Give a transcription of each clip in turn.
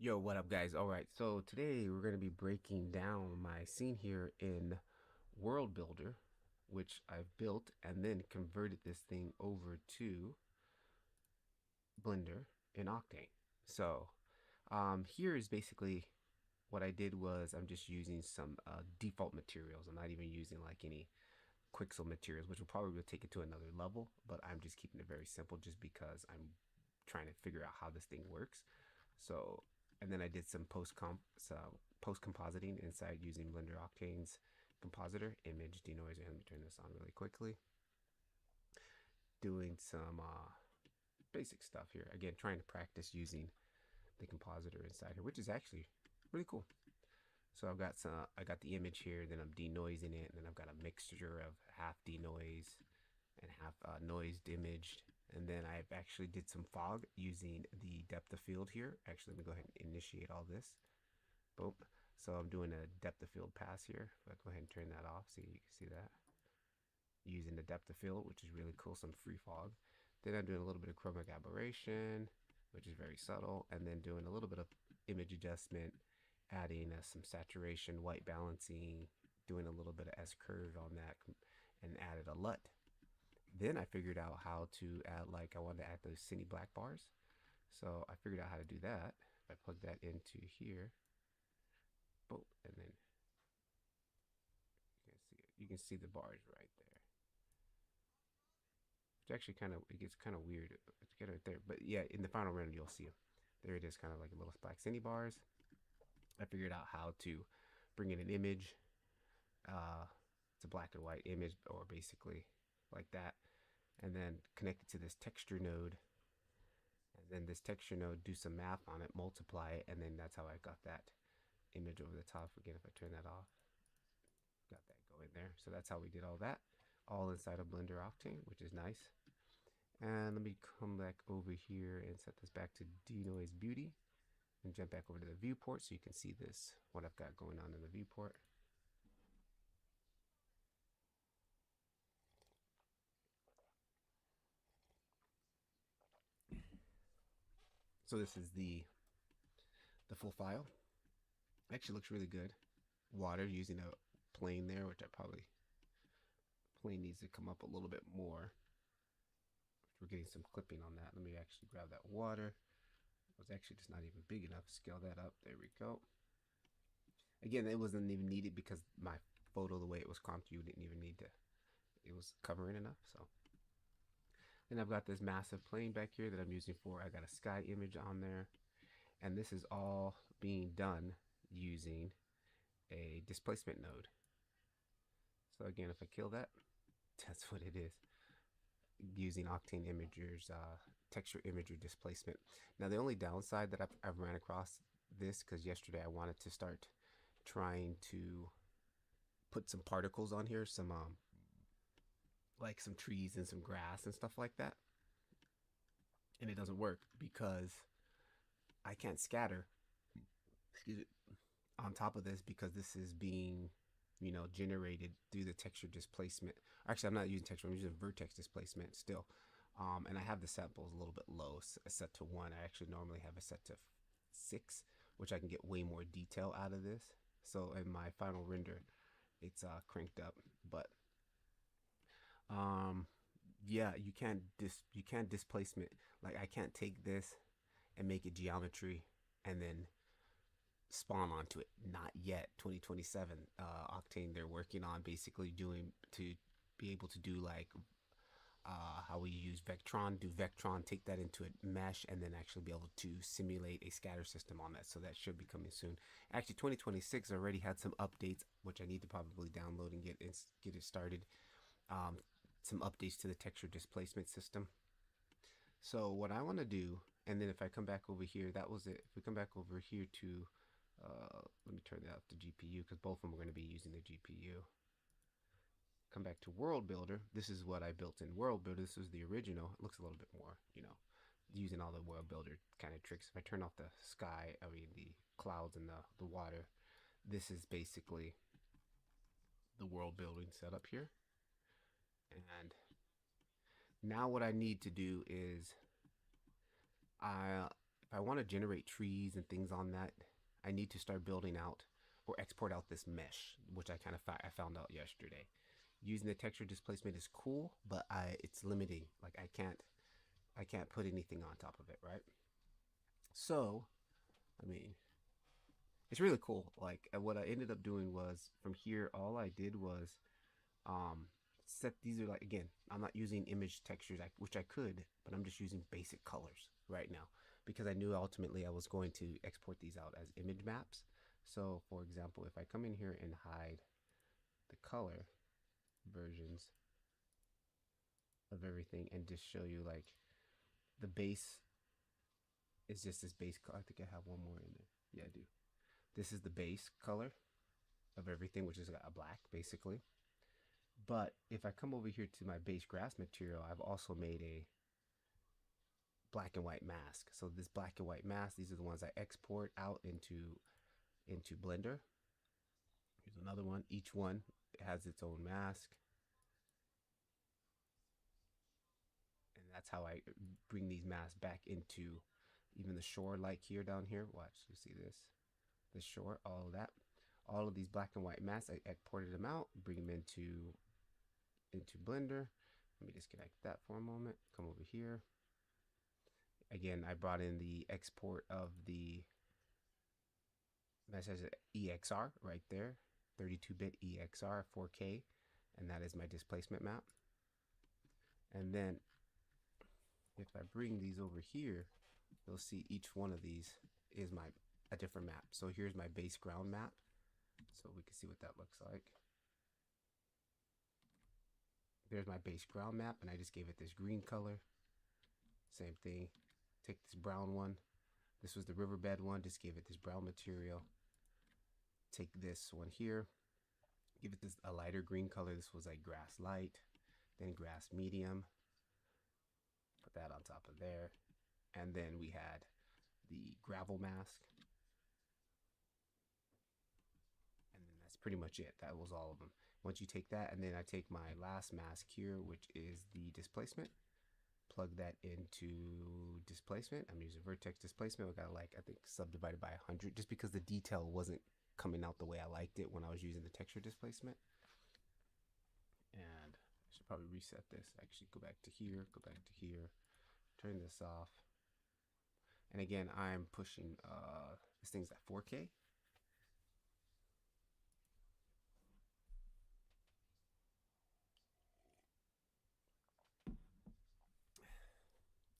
Yo, what up, guys? All right, so today we're going to be breaking down my scene here in World Builder, which I've built and then converted this thing over to Blender in Octane. So, here is basically what I did was I'm just using some default materials. I'm not even using like any Quixel materials, which will probably take it to another level, but I'm just keeping it very simple just because I'm trying to figure out how this thing works. So, and then I did some post compositing inside using Blender Octane's compositor image denoiser. Let me turn this on really quickly. Doing some basic stuff here. Again, trying to practice using the compositor inside here, which is actually really cool. So I got the image here, then I'm denoising it, and then I've got a mixture of half denoise and half noised imaged. And then I've actually did some fog using the depth of field here. Actually, let me go ahead and initiate all this. Boom. So I'm doing a depth of field pass here. But go ahead and turn that off so you can see that. Using the depth of field, which is really cool, some free fog. Then I'm doing a little bit of chromatic aberration, which is very subtle. And then doing a little bit of image adjustment, adding some saturation, white balancing, doing a little bit of S-curve on that, and added a LUT. Then I figured out how to add, like, I wanted to add those cine black bars. So I figured out how to do that. If I plug that into here, boom, and then you can see the bars right there. It's actually kind of, it gets kind of weird to get right there. But yeah, in the final render, you'll see them. There it is, kind of like a little black cine bars. I figured out how to bring in an image. It's a black and white image, or basically like that, and then connect it to this texture node, and then this texture node do some math on it, multiply it, and then that's how I got that image over the top. Again, if I turn that off, got that going there. So that's how we did all that, all inside of Blender Octane, which is nice. And let me come back over here and set this back to denoise beauty and jump back over to the viewport so you can see this, what I've got going on in the viewport. So this is the full file. Actually looks really good. Water using a plane there, which I probably plane needs to come up a little bit more. We're getting some clipping on that. Let me actually grab that water. It was actually just not even big enough. Scale that up. There we go. Again, it wasn't even needed because my photo, the way it was comped, you didn't even need to. It was covering enough. So then I've got this massive plane back here that I'm using for. I got a sky image on there, and this is all being done using a displacement node. So again, if I kill that, that's what it is. Using Octane Imager's texture imagery displacement. Now the only downside that I've ran across this, because yesterday I wanted to start trying to put some particles on here, some like some trees and some grass and stuff like that, and it doesn't work because I can't scatter, excuse me, on top of this, because this is being, generated through the texture displacement. Actually, I'm not using texture, I'm using vertex displacement still. And I have the samples a little bit low, set to 1. I actually normally have it set to 6, which I can get way more detail out of this. So in my final render, it's cranked up. But yeah, you can't displacement. Like, I can't take this and make it geometry and then spawn onto it. Not yet. 2027 Octane, they're working on basically doing to be able to do like how we use Vectron, do Vectron, take that into a mesh, and then actually be able to simulate a scatter system on that. So that should be coming soon. Actually, 2026 already had some updates, which I need to probably download and get it started. Some updates to the texture displacement system. So what I want to do, and then if I come back over here, that was it. If we come back over here to let me turn that up to GPU, because both of them are going to be using the GPU. Come back to World Builder. This is what I built in World Builder. This was the original. It looks a little bit more, using all the World Builder kind of tricks. If I turn off the sky, I mean the clouds and the water, this is basically the world building setup here. And now what I need to do is, if I want to generate trees and things on that, I need to start building out or export out this mesh, which I found out yesterday. Using the texture displacement is cool, but it's limiting. Like I can't put anything on top of it, right? So, I mean, it's really cool. Like what I ended up doing was from here, all I did was um set these are like again, I'm not using image textures, which I could, but I'm just using basic colors right now because I knew ultimately I was going to export these out as image maps. So for example, if I come in here and hide the color versions of everything and just show you like the base is just this base color. I think I have one more in there. Yeah, I do. This is the base color of everything, which is a black basically. But if I come over here to my base grass material, I've also made a black and white mask. So this black and white mask, these are the ones I export out into Blender. Here's another one. Each one has its own mask. And that's how I bring these masks back into even the shore, like here down here. Watch, you see this? The shore, all of that. All of these black and white masks, I exported them out, bring them into Blender. Let me disconnect that for a moment. Come over here. Again, I brought in the export of the message EXR right there, 32-bit EXR 4K, and that is my displacement map. And then if I bring these over here, you'll see each one of these is a different map. So here's my base ground map. So we can see what that looks like. There's my base ground map, and I just gave it this green color. Same thing. Take this brown one. This was the riverbed one. Just gave it this brown material. Take this one here. Give it this a lighter green color. This was like grass light, then grass medium. Put that on top of there. And then we had the gravel mask. And then that's pretty much it. That was all of them. Once you take that, and then I take my last mask here, which is the displacement. Plug that into displacement. I'm using vertex displacement. We got like, I think, subdivided by 100 just because the detail wasn't coming out the way I liked it when I was using the texture displacement. And I should probably reset this. Actually, go back to here, turn this off. And again, I'm pushing this thing's at 4K.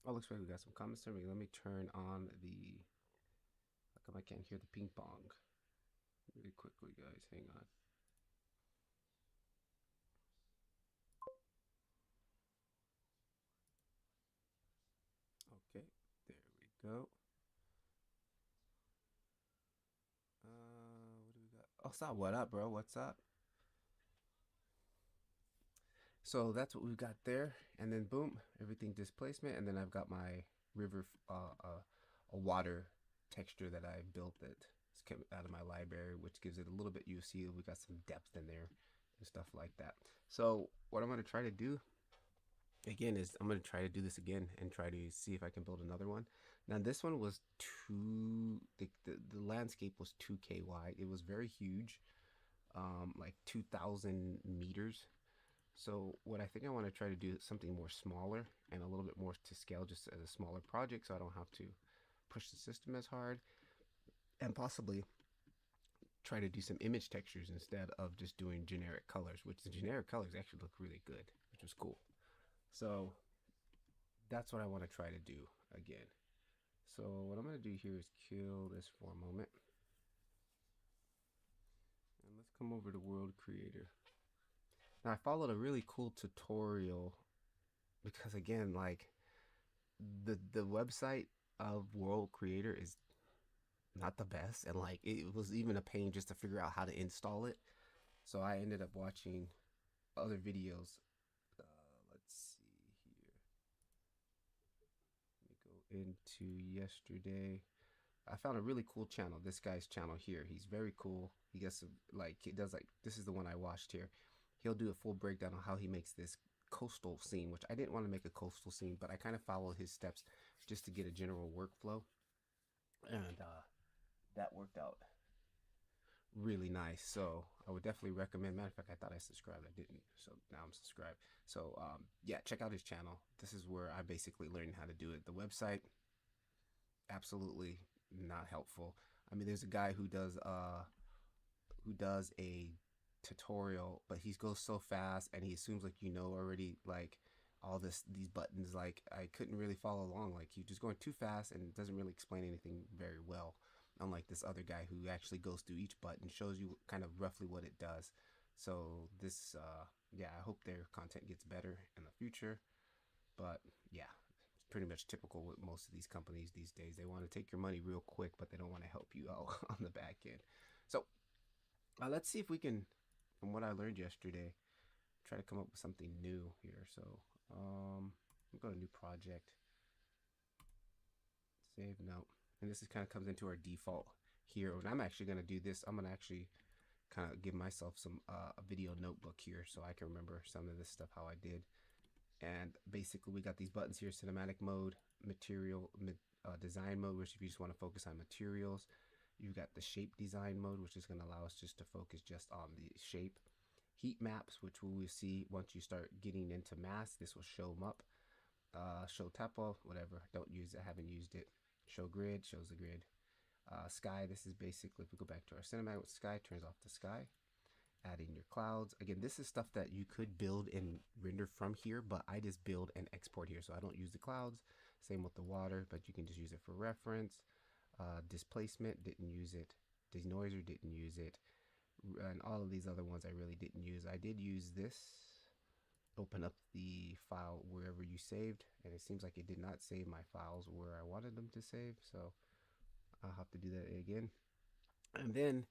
Oh, looks like we got some comments there. Let me turn on the. How come I can't hear the ping pong? Really quickly, guys. Hang on. Okay, there we go. What do we got? Oh, stop. What up, bro? What's up? So that's what we've got there, and then boom, everything displacement, and then I've got my river, a water texture that I built that came out of my library, which gives it a little bit. You see, we got some depth in there and stuff like that. So what I'm going to try to do again is I'm going to try to do this again and try to see if I can build another one. Now this one was the landscape was 2K wide. It was very huge, like 2,000 meters. So what I think I want to try to do is something more smaller and a little bit more to scale, just as a smaller project, so I don't have to push the system as hard, and possibly try to do some image textures instead of just doing generic colors, which the generic colors actually look really good, which was cool. So that's what I want to try to do again. So what I'm going to do here is kill this for a moment. And let's come over to World Creator. Now I followed a really cool tutorial because again, like the website of World Creator is not the best, and like it was even a pain just to figure out how to install it. So I ended up watching other videos. Let's see here. Let me go into yesterday. I found a really cool channel. This guy's channel here. He's very cool. He gets like, he does like, this is the one I watched here. He'll do a full breakdown on how he makes this coastal scene, which I didn't want to make a coastal scene, but I kind of followed his steps just to get a general workflow. and that worked out really nice. So I would definitely recommend. Matter of fact, I thought I subscribed. I didn't, so now I'm subscribed. So yeah, check out his channel. This is where I basically learned how to do it. The website, absolutely not helpful. I mean, there's a guy who does a tutorial, but he goes so fast and he assumes like already like all these buttons. Like I couldn't really follow along. Like he's just going too fast and it doesn't really explain anything very well. Unlike this other guy who actually goes through each button, shows you kind of roughly what it does. So this, yeah, I hope their content gets better in the future. But yeah, it's pretty much typical with most of these companies these days. They want to take your money real quick, but they don't want to help you out on the back end. So let's see if we can, from what I learned yesterday, try to come up with something new here. So we'll go to new project, save, no. And this is kind of comes into our default here. And I'm actually going to do this. I'm going to actually kind of give myself some a video notebook here so I can remember some of this stuff, how I did. And basically we got these buttons here: cinematic mode, material, design mode, which if you just want to focus on materials. You've got the shape design mode, which is going to allow us just to focus just on the shape. Heat maps, which we will see once you start getting into mass. This will show them up. Show tempo, whatever. Don't use it. I haven't used it. Show grid, shows the grid. Sky, this is basically, if we go back to our cinematic with sky, turns off the sky. Adding your clouds. Again, this is stuff that you could build and render from here, but I just build and export here. So I don't use the clouds. Same with the water, but you can just use it for reference. Displacement, didn't use it. Denoiser, didn't use it. And all of these other ones I really didn't use. I did use this. Open up the file wherever you saved, and it seems like it did not save my files where I wanted them to save, so I'll have to do that again. And then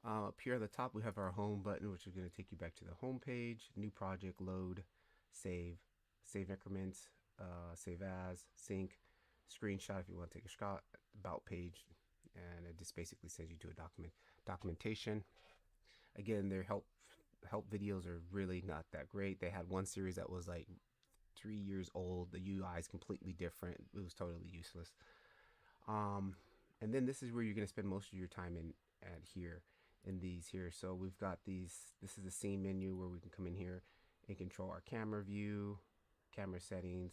up here at the top we have our home button, which is going to take you back to the home page. New project, load, save, save increments, save as, sync, screenshot if you want to take a shot, about page, and it just basically sends you to a documentation. Again, their help videos are really not that great. They had one series that was like 3 years old. The UI is completely different. It was totally useless. And then this is where you're going to spend most of your time in at here in these here. So we've got these. This is the scene menu where we can come in here and control our camera view, camera settings.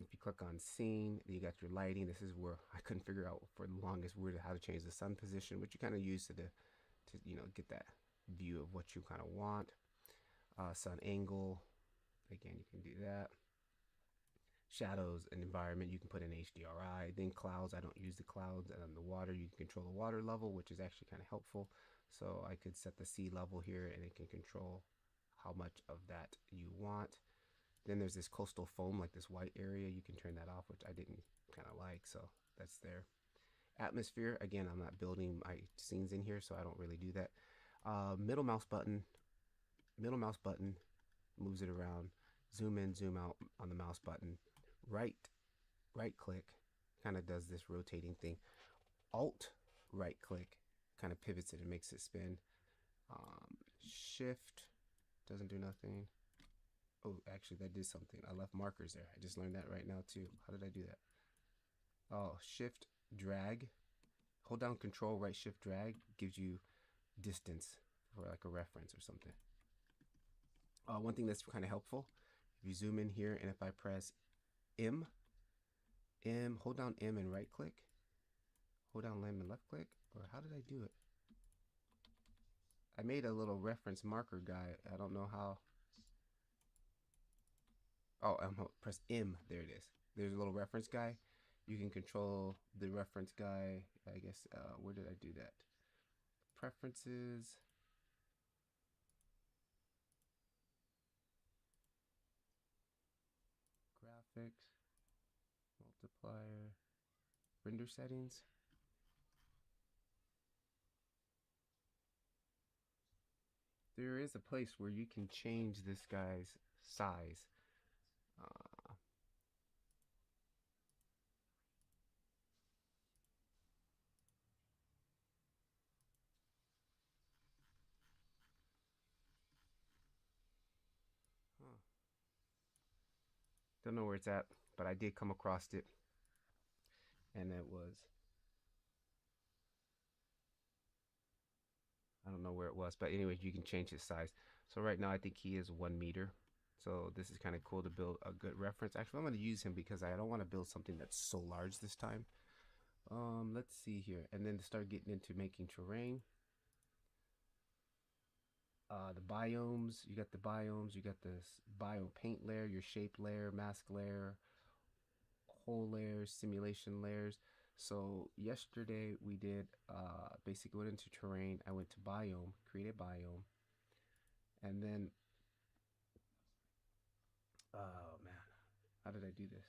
If you click on scene, you got your lighting. This is where I couldn't figure out for the longest word how to change the sun position, which you kind of use to get that view of what you kind of want. Sun angle, again, you can do that. Shadows and environment, you can put in HDRI. Then clouds, I don't use the clouds. And the water, you can control the water level, which is actually kind of helpful. So I could set the sea level here and it can control how much of that you want. Then there's this coastal foam, like this white area. You can turn that off, which I didn't kind of like, so that's there. Atmosphere, again, I'm not building my scenes in here, so I don't really do that. Middle mouse button moves it around. Zoom in, zoom out on the mouse button. Right click kind of does this rotating thing. Alt right click kind of pivots it and makes it spin. Shift doesn't do nothing. Oh, actually that did something. I left markers there. I just learned that right now too. How did I do that? Oh, shift drag. Hold down control, right shift drag gives you distance for like a reference or something. One thing that's kind of helpful, if you zoom in here and if I press M, hold down M and right click, hold down M and left click, or how did I do it? I made a little reference marker guy. I don't know how. Oh, press M. There it is. There's a little reference guy. You can control the reference guy. I guess, where did I do that? Preferences. Graphics. Multiplier. Render settings. There is a place where you can change this guy's size. Don't know where it's at, but I did come across it, and it was know where it was, but anyway, you can change his size. So right now I think he is 1 meter. So this is kind of cool to build a good reference. Actually, I'm going to use him because I don't want to build something that's so large this time. Let's see here, and then to start getting into making terrain. The biomes, you got the biomes, you got this bio paint layer, your shape layer, mask layer, whole layers, simulation layers. So yesterday we did basically went into terrain. I went to biome, create a biome, and then oh man, how did I do this?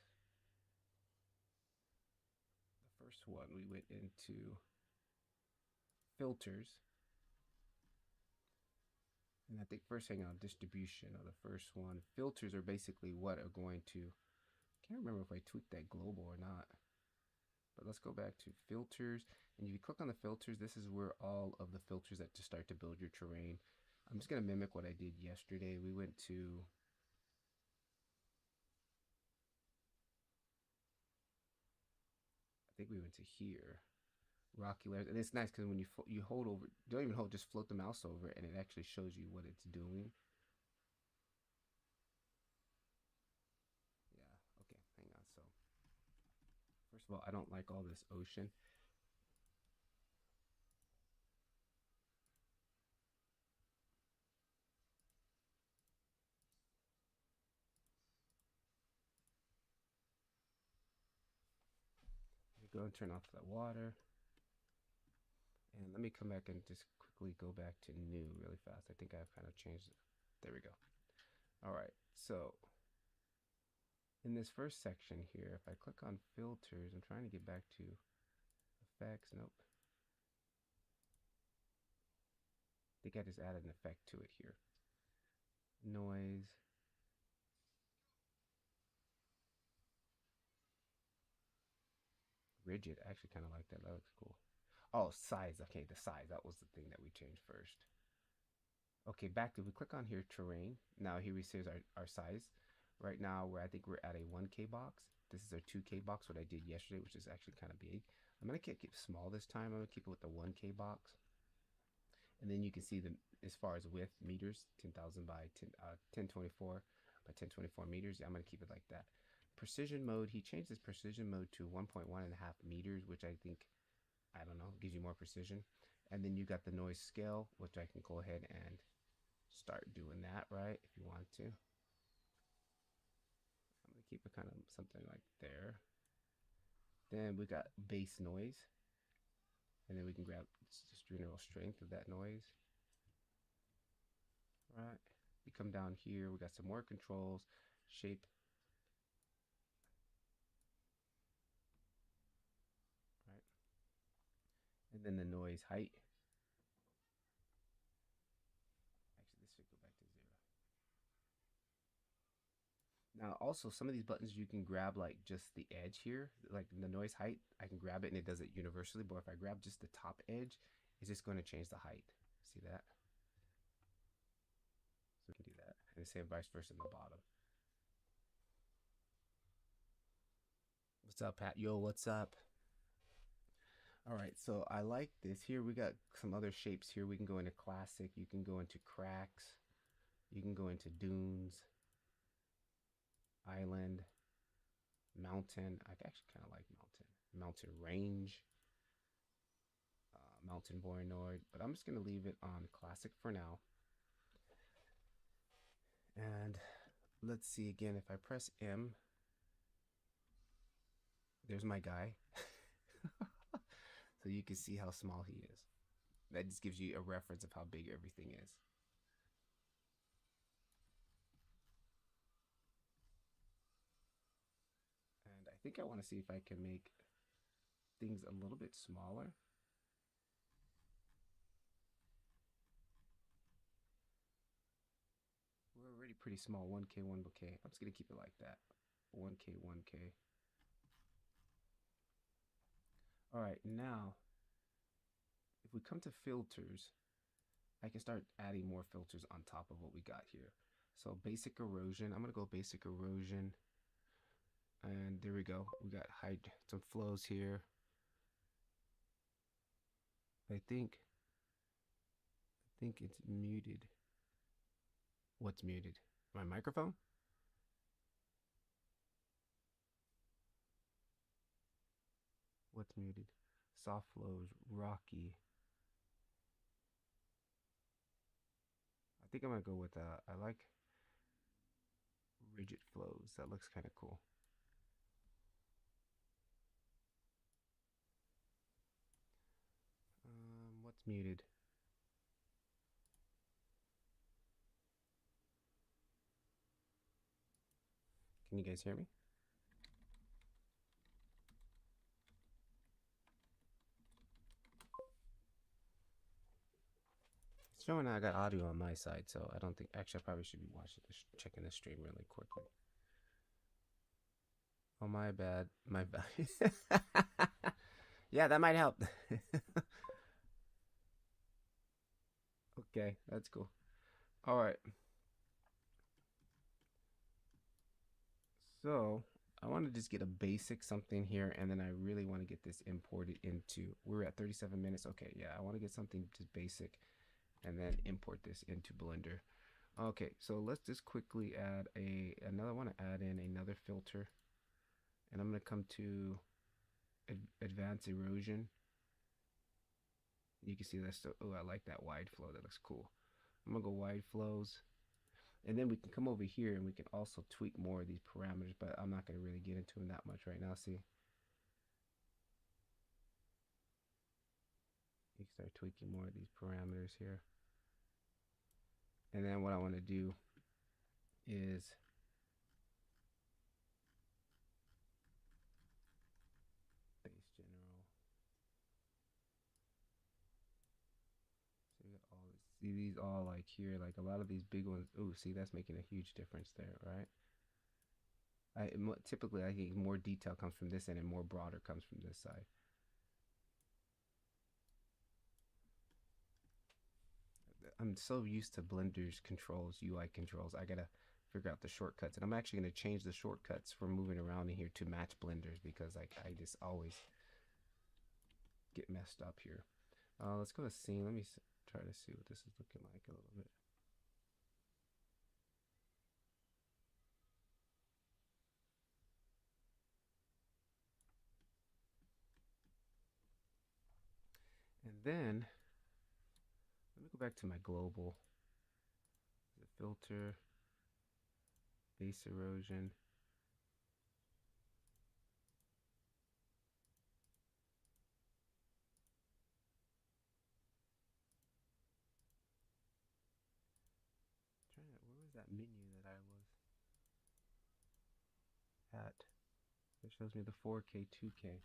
The first one we went into filters, and I think first hang on distribution of the first one. Filters are basically what are going to. Can't remember if I tweaked that global or not. But let's go back to filters, and if you click on the filters, this is where all of the filters that to start to build your terrain. I'm just gonna mimic what I did yesterday. We went to I think we went to here, rocky layers, and it's nice because when you hold over, don't even hold, just float the mouse over, and it actually shows you what it's doing. Yeah, okay, hang on. So first of all, I don't like all this ocean. Go and turn off the water. And let me come back and just quickly go back to new really fast. I think I've kind of changed it. There we go. All right, so in this first section here, if I click on filters, I'm trying to get back to effects. Nope. I think I just added an effect to it here. Noise. Rigid. I actually kind of like that. That looks cool. Oh, size. Okay, the size. That was the thing that we changed first. Okay, back to, we click on here, terrain. Now here we see our size. Right now, I think we're at a 1K box. This is our 2K box, what I did yesterday, which is actually kind of big. I'm going to keep it small this time. I'm going to keep it with the 1K box. And then you can see the, as far as width, meters, 10,000 by 1024 by 1024 meters. I'm going to keep it like that. Precision mode, he changed his precision mode to 1.1.5 meters, which I think, I don't know, gives you more precision. And then you got the noise scale, which I can go ahead and start doing that, right, if you want to. I'm going to keep it kind of something like there. Then we got bass noise. And then we can grab just general strength of that noise. Right. We come down here, we got some more controls, shape. Right. And then the noise height. Actually, this should go back to 0. Now, also, some of these buttons you can grab like just the edge here, like the noise height. I can grab it and it does it universally, but if I grab just the top edge, it's just going to change the height. See that? So we can do that. And the same vice versa in the bottom. What's up, Pat? Yo, what's up? All right, so I like this. Here we got some other shapes here. We can go into classic. You can go into cracks. You can go into dunes, island, mountain. I actually kind of like mountain. Mountain range, mountain Voronoi. But I'm just going to leave it on classic for now. And let's see again. If I press M, there's my guy. So you can see how small he is. That just gives you a reference of how big everything is. And I think I want to see if I can make things a little bit smaller. We're already pretty small, 1K, 1K. I'm just going to keep it like that. 1K, 1K. All right, now, if we come to filters, I can start adding more filters on top of what we got here. So basic erosion, I'm gonna go basic erosion. And there we go. We got some flows here. I think think it's muted. What's muted? My microphone? What's muted? Soft flows, rocky. I think I'm gonna go with I like rigid flows. That looks kind of cool. What's muted? Can you guys hear me? It's showing I got audio on my side, so I don't think. Actually, I probably should be watching this, checking the stream really quickly. Oh, my bad. My bad. Yeah, that might help. Okay, that's cool. All right. So I want to just get a basic something here, and then I really want to get this imported into. We're at 37 minutes. Okay, yeah, I want to get something just basic, and then import this into Blender. Okay, so let's just quickly add another. I want to add in another filter, and I'm going to come to advanced erosion. You can see that's oh, I like that wide flow. That looks cool. I'm gonna go wide flows, and then we can come over here and we can also tweak more of these parameters, but I'm not gonna really get into them that much right now. See, you can start tweaking more of these parameters here, and then what I want to do is base general. So you got all this. See these all like here, like a lot of these big ones. Oh, see that's making a huge difference there, right? Typically I think more detail comes from this end and more broader comes from this side. I'm so used to Blender's controls, UI controls. I gotta figure out the shortcuts, and I'm actually gonna change the shortcuts for moving around in here to match Blender's because like I just always get messed up here. Let's go to scene. Let me try to see what this is looking like a little bit. And then let me go back to my global. The filter, base erosion. Where was that menu that I was at? It shows me the 4K, 2K.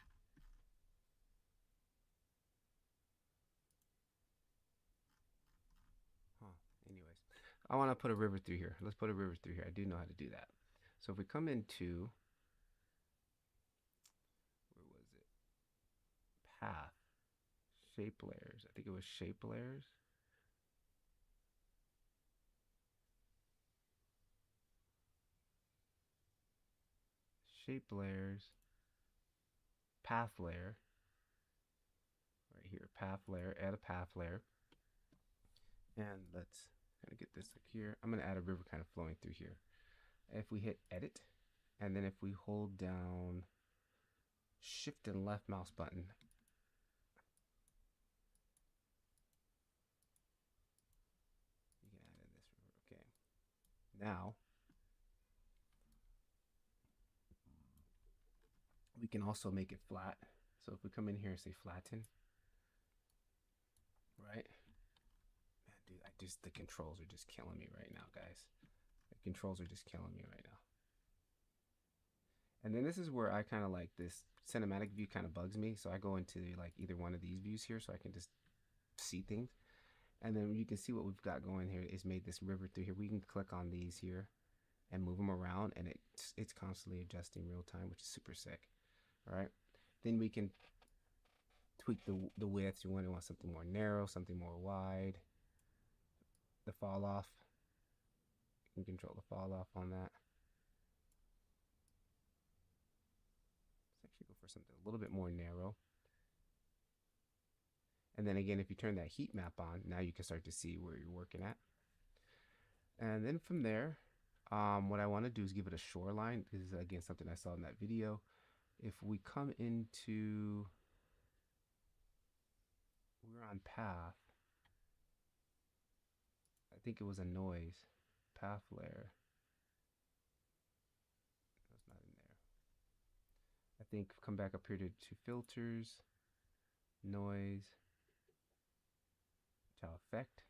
Anyways, I want to put a river through here. Let's put a river through here. I do know how to do that. So if we come into, where was it? Path, shape layers. I think it was shape layers. Shape layers, path layer. Right here, path layer, add a path layer. And let's kind of get this like here. I'm going to add a river kind of flowing through here. If we hit edit, and then if we hold down shift and left mouse button, you can add in this river. Okay. Now, we can also make it flat. So if we come in here and say flatten, right? Man, dude, the controls are just killing me right now, guys. The controls are just killing me right now. And then this is where I kind of like this cinematic view kind of bugs me. So I go into like either one of these views here so I can just see things. And then you can see what we've got going here is made this river through here. We can click on these here and move them around, and it's constantly adjusting real time, which is super sick. All right. Then we can tweak the width. You want something more narrow, something more wide. The fall off. You can control the fall off on that. Let's actually go for something a little bit more narrow. And then again, if you turn that heat map on, now you can start to see where you're working at. And then from there, what I want to do is give it a shoreline. This is again something I saw in that video. If we come into, we're on path. I think it was a noise path layer. That's not in there. I think come back up here to filters, noise, effect.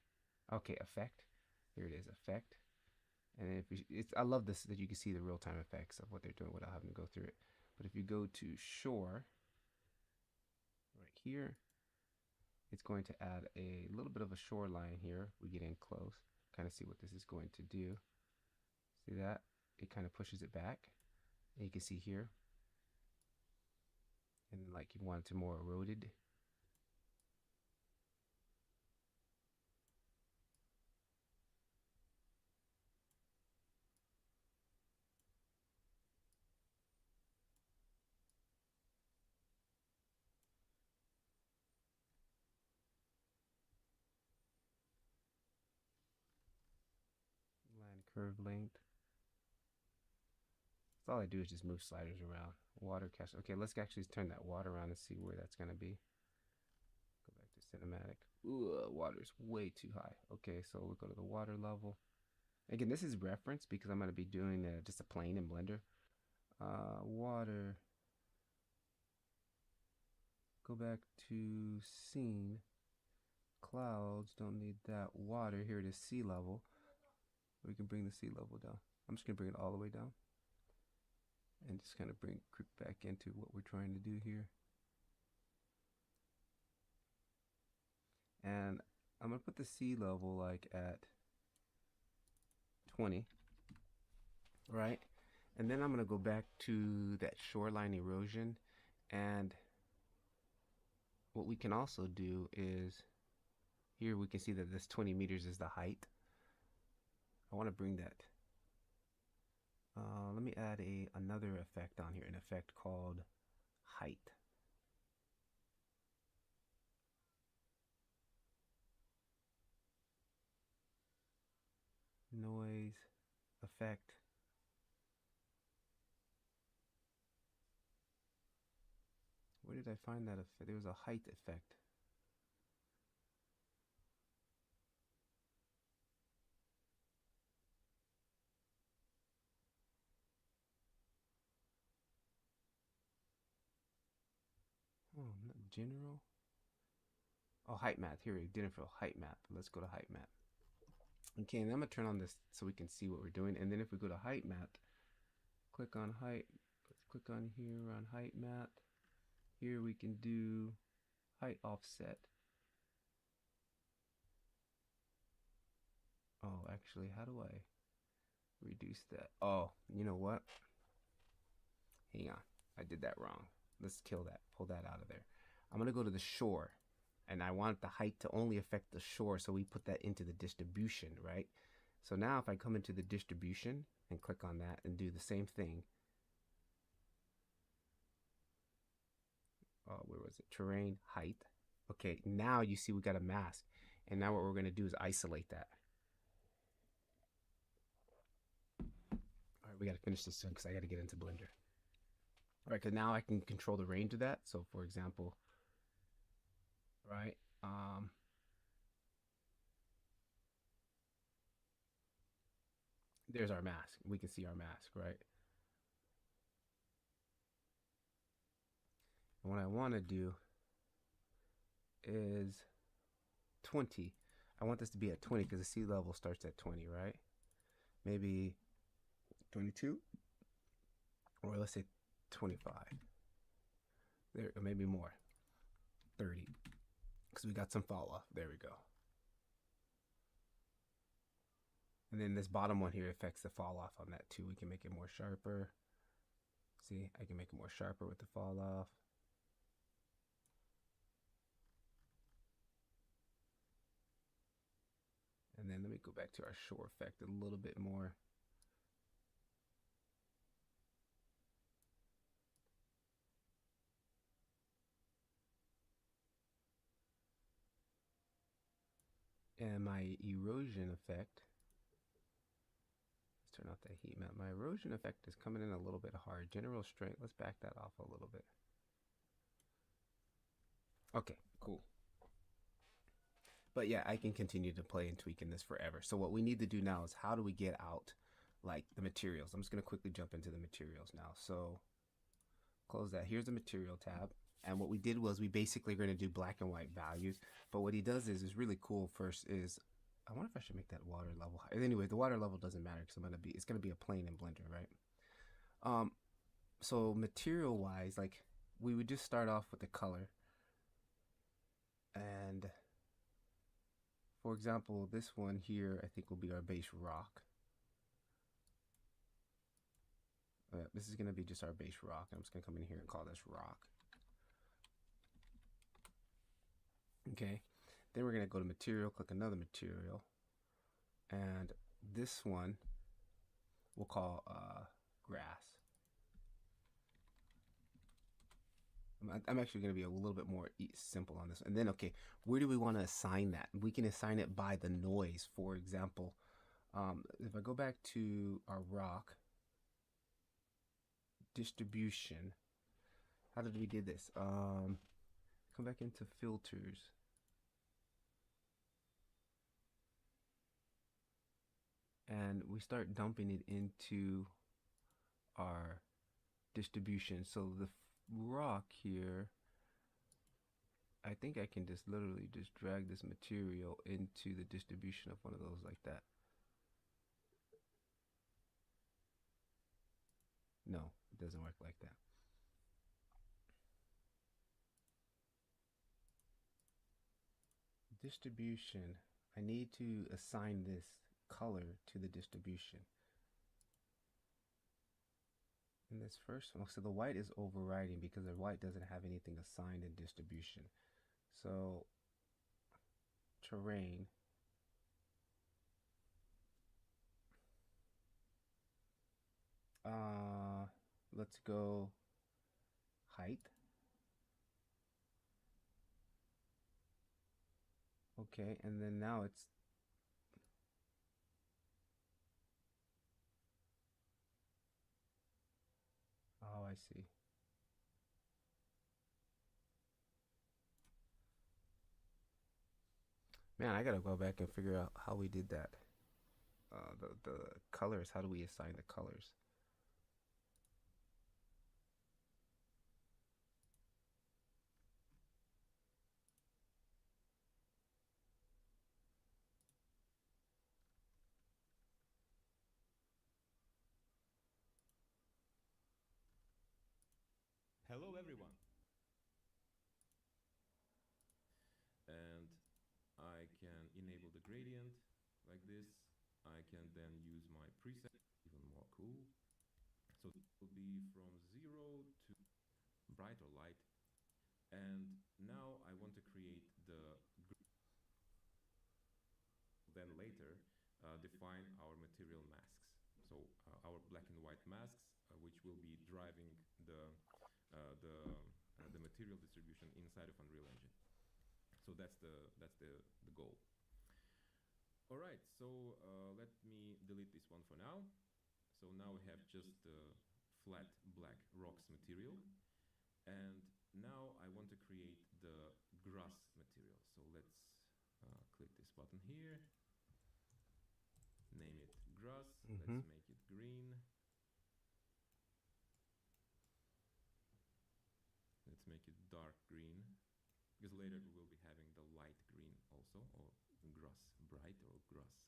Okay, effect. Here it is, effect. And if it's, I love this that you can see the real-time effects of what they're doing without having to go through it. But if you go to shore, right here, it's going to add a little bit of a shoreline here. We get in close, kind of see what this is going to do. See that? It kind of pushes it back. And you can see here. And like you want it to more eroded. Line curve length. So all I do is just move sliders around. Water cast. Okay, let's actually turn that water around and see where that's going to be. Go back to cinematic. Ooh, water's way too high. Okay, so we'll go to the water level. Again, this is reference because I'm going to be doing just a plane in Blender. Water. Go back to scene. Clouds, don't need that. Water, here it is, sea level. We can bring the sea level down. I'm just going to bring it all the way down. And just kind of creep back into what we're trying to do here. And I'm going to put the sea level like at 20. Right? And then I'm going to go back to that shoreline erosion. And what we can also do is, here we can see that this 20 meters is the height. I want to bring that. Let me add another effect on here, an effect called height. Noise, effect. Where did I find that effect? There was a height effect. Oh, not general. Oh, height map. Here, it didn't feel height map. Let's go to height map. Okay, and I'm gonna turn on this so we can see what we're doing. And then if we go to height map, click on height. Let's click on here on height map. Here we can do height offset. Oh, actually, how do I reduce that? Oh, you know what? Hang on, I did that wrong. Let's kill that, pull that out of there. I'm gonna go to the shore, and I want the height to only affect the shore, so we put that into the distribution, right? So now if I come into the distribution and click on that and do the same thing. Where was it? Terrain, height. Okay, now you see we got a mask. And now what we're gonna do is isolate that. All right, we gotta finish this soon because I gotta get into Blender. All right, because now I can control the range of that. So for example, right, there's our mask. We can see our mask, right? And what I want to do is 20. I want this to be at 20 because the sea level starts at 20, right? Maybe 22, or let's say 25. There, or maybe more. 30, because we got some fall off. There we go. And then this bottom one here affects the fall off on that too. We can make it more sharper. See, I can make it more sharper with the fall off. And then let me go back to our shore effect a little bit more. And my erosion effect, let's turn off that heat map. My erosion effect is coming in a little bit hard. General strength, let's back that off a little bit. Okay, cool. But yeah, I can continue to play and tweak in this forever. So what we need to do now is how do we get out like the materials? I'm just going to quickly jump into the materials now. So close that. Here's the material tab. And what we did was we basically are going to do black and white values. But what he does is really cool. First is, I wonder if I should make that water level high. Anyway, the water level doesn't matter because it's going to be a plane in Blender, right? So material wise, like we would just start off with the color. And for example, this one here, I think will be our base rock. This is going to be just our base rock. I'm just going to come in here and call this rock. Okay, then we're going to go to material, click another material, and this one we'll call grass. I'm actually going to be a little bit more simple on this. And then, okay, where do we want to assign that? We can assign it by the noise. For example, if I go back to our rock distribution, how did we do this? Come back into filters. And we start dumping it into our distribution. So the rock here, I think I can just literally just drag this material into the distribution of one of those like that. No, it doesn't work like that. Distribution, I need to assign this color to the distribution. In this first one, so the white is overriding because the white doesn't have anything assigned in distribution. So terrain, let's go height. Okay, and then now it's oh, I see. Man, I gotta go back and figure out how we did that. The colors, how do we assign the colors? Hello everyone, and I can enable the gradient like this. I can then use my preset, even more cool. So it will be from 0 to bright or light. And now I want to create the then later define our material masks. So our black and white masks, which will be driving the material distribution inside of Unreal Engine. So that's the goal. All right, so let me delete this one for now. So now we have just the flat black rocks material. And now I want to create the grass material. So let's click this button here. Name it grass. Let's make it green. Let's make it dark green, because later we will be having the light green also, or grass bright or grass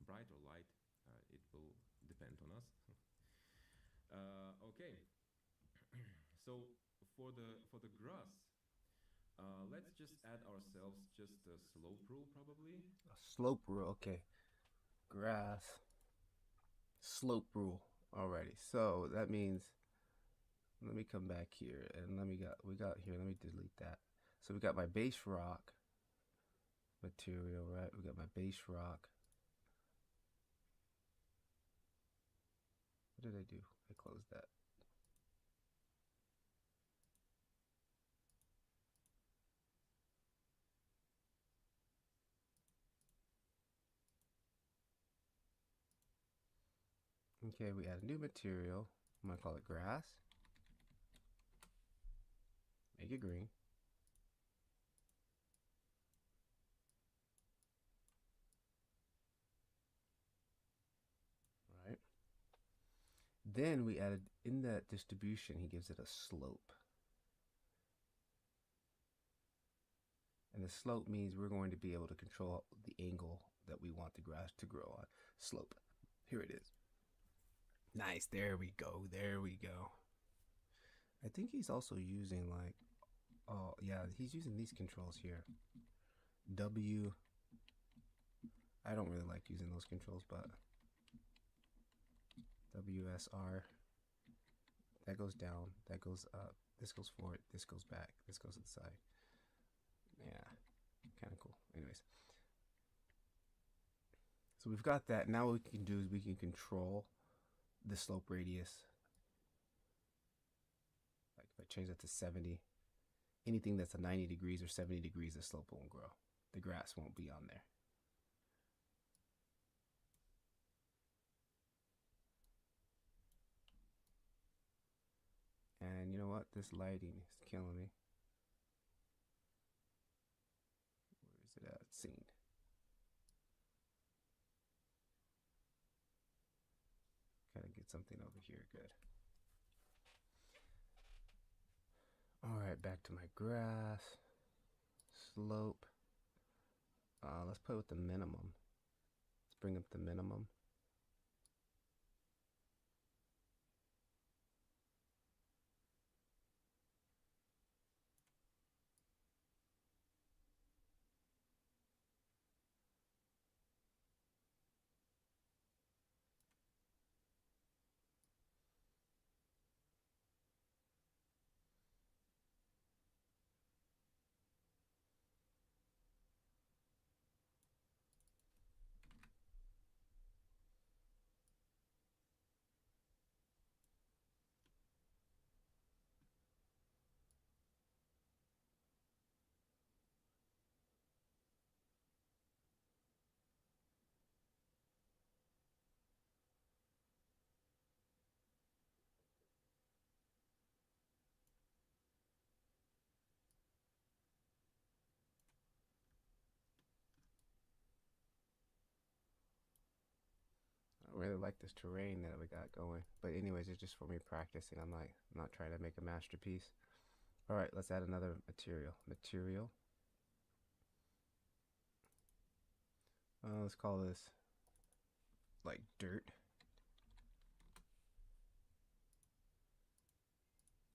bright or light. It will depend on us. Okay. So for the grass, let's just add ourselves just a slope rule probably. A slope rule, okay. Grass slope rule. Alrighty, so that means let me come back here and let me delete that. So we got my base rock material, right? We got my base rock. What did I do? I closed that. Okay, we add a new material. I'm gonna call it grass. Make it green. All right. Then we added in that distribution, he gives it a slope. And the slope means we're going to be able to control the angle that we want the grass to grow on. Slope. Here it is. Nice. There we go. There we go. I think he's also using like, oh yeah, he's using these controls here. W. I don't really like using those controls, but WSR. That goes down. That goes up. This goes forward. This goes back. This goes to the side. Yeah, kind of cool. Anyways, so we've got that. Now what we can do is we can control the slope radius. Like if I change that to 70, anything that's a 90 degrees or 70 degrees, the slope won't grow. The grass won't be on there. And you know what? This lighting is killing me. Where is it at? Scene. Kind of get something over here. Good. All right, back to my grass. Slope. Let's play with the minimum. Let's bring up the minimum. I really like this terrain that we got going. But anyways, it's just for me practicing. I'm not trying to make a masterpiece. All right, let's add another material. Material. Let's call this like dirt.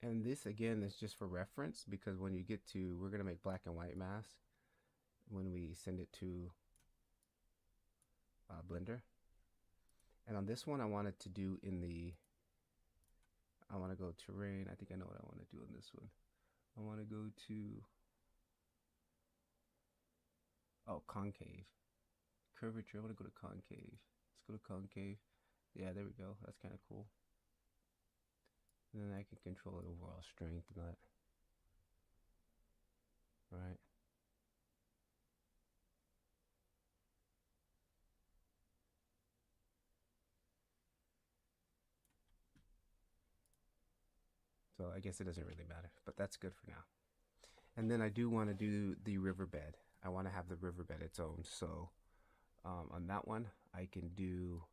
And this again is just for reference because when you get to, we're gonna make black and white mask when we send it to Blender. And on this one, I wanted to do in the, I want to go terrain. I think I know what I want to do on this one. I want to go to, oh, concave. Curvature, I want to go to concave. Let's go to concave. Yeah, there we go. That's kind of cool. And then I can control the overall strength and that. Right. So I guess it doesn't really matter, but that's good for now. And then I do want to do the riverbed. I want to have the riverbed its own. So on that one, I can do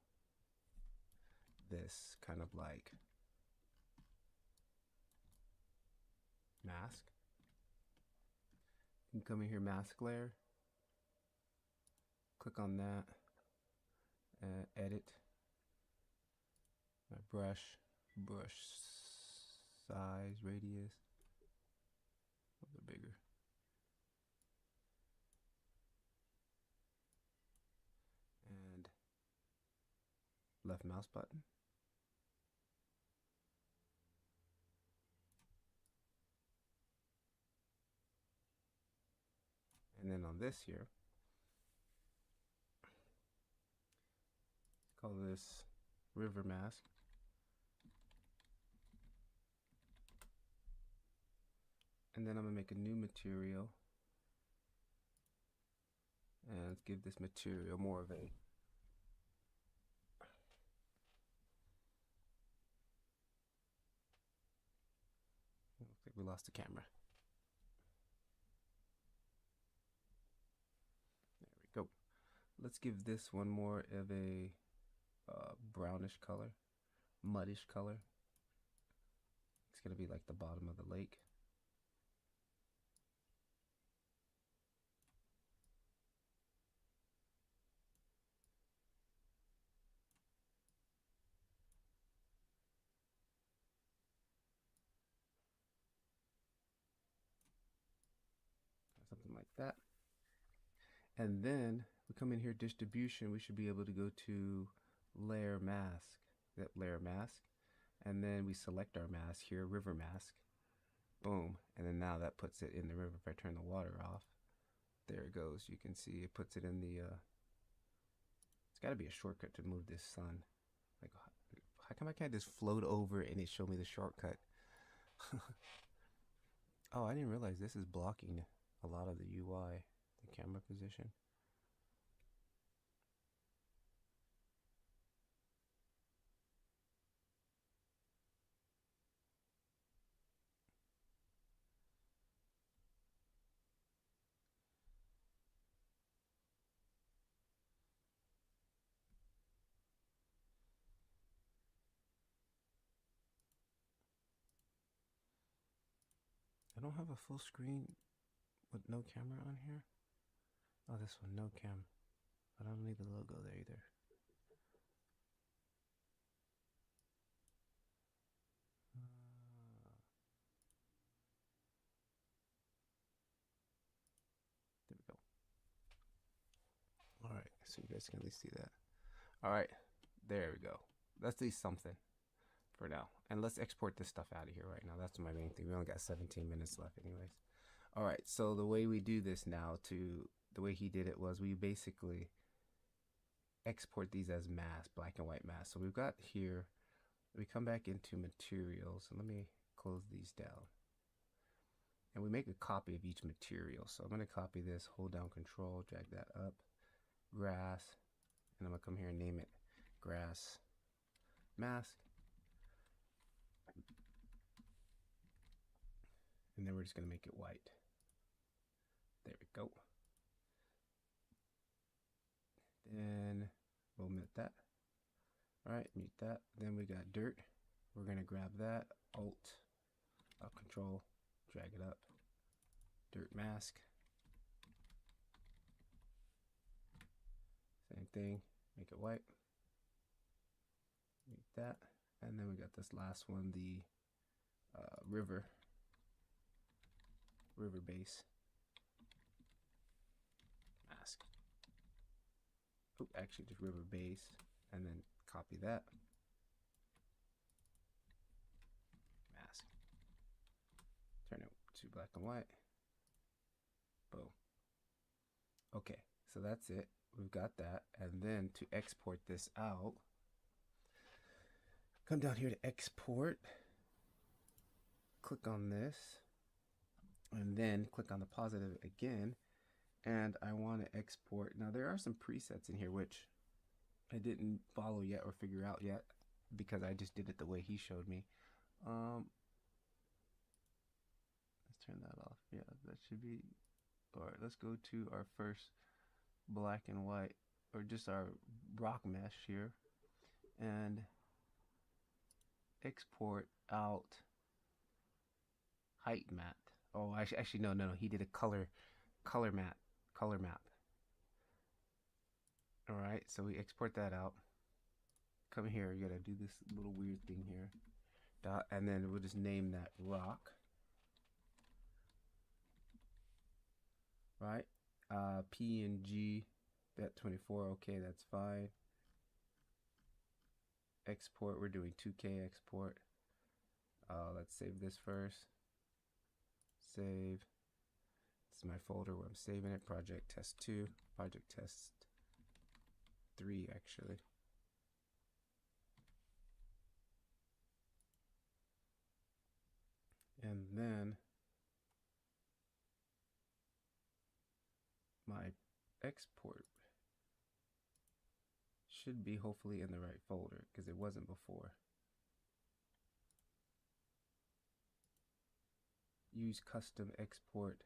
this kind of like mask. You can come in here, mask layer. Click on that. Edit. My brush size, radius. A little bit bigger. And left mouse button. And then on this here, call this river mask. And then I'm gonna make a new material. And let's give this material more of a lost the camera. There we go. Let's give this one more of a brownish color, muddish color. It's gonna be like the bottom of the lake. Something like that. And then we come in here, distribution, we should be able to go to layer mask, that layer mask. And then we select our mask here, river mask. Boom. And then now that puts it in the river. If I turn the water off, there it goes. You can see it puts it in the, it's gotta be a shortcut to move this sun. Like, how come I can't just float over and it show me the shortcut? Oh, I didn't realize this is blocking a lot of the UI, the camera position. I don't have a full screen with no camera on here. Oh, this one, no cam. I don't need the logo there either. There we go. All right, so you guys can at least see that. All right, there we go. That's at least something for now. And let's export this stuff out of here right now. That's my main thing. We only got 17 minutes left anyways. All right, so the way we do this now, the way he did it was we basically export these as masks, black and white masks. So we've got here, we come back into materials, and let me close these down. And we make a copy of each material. So I'm gonna copy this, hold down control, drag that up, grass, and I'm gonna come here and name it grass mask. And then we're just gonna make it white. There we go. Then we'll mute that. All right, mute that. Then we got dirt. We're gonna grab that, Alt, Control, drag it up. Dirt mask. Same thing, make it white. Mute that. And then we got this last one, the river base mask. Oh, actually just river base, and then copy that mask, turn it to black and white. Boom. Okay, so that's it. We've got that. And then to export this out, come down here to export, click on this, and then click on the positive again, and I want to export. Now there are some presets in here which I didn't follow yet or figure out yet because I just did it the way he showed me. Let's turn that off. Yeah, that should be. All right, let's go to our first black and white, or just our rock mesh here, and export out height map. Oh, actually no, he did a color map. All right, so we export that out. Come here, you gotta do this little weird thing here. Dot, and then we'll just name that rock. Right, PNG bet 24. Okay, that's fine. Export, we're doing 2K export. Let's save this first. Save. This is my folder where I'm saving it. Project test 2, project test 3 actually. And then my export should be hopefully in the right folder because it wasn't before. use custom export.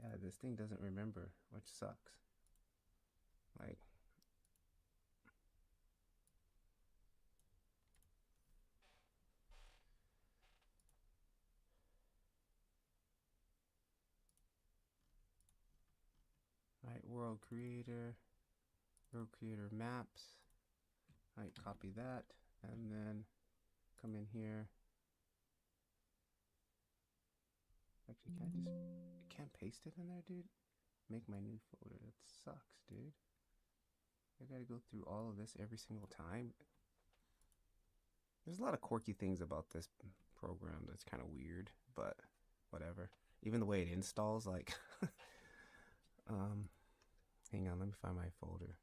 Yeah, this thing doesn't remember, which sucks. Like, right, world creator maps. Right, copy that, and then come in here. Actually, can't paste it in there, dude? Make my new folder. That sucks, dude. I gotta go through all of this every single time. There's a lot of quirky things about this program that's kind of weird, but whatever. Even the way it installs, like, hang on, let me find my folder.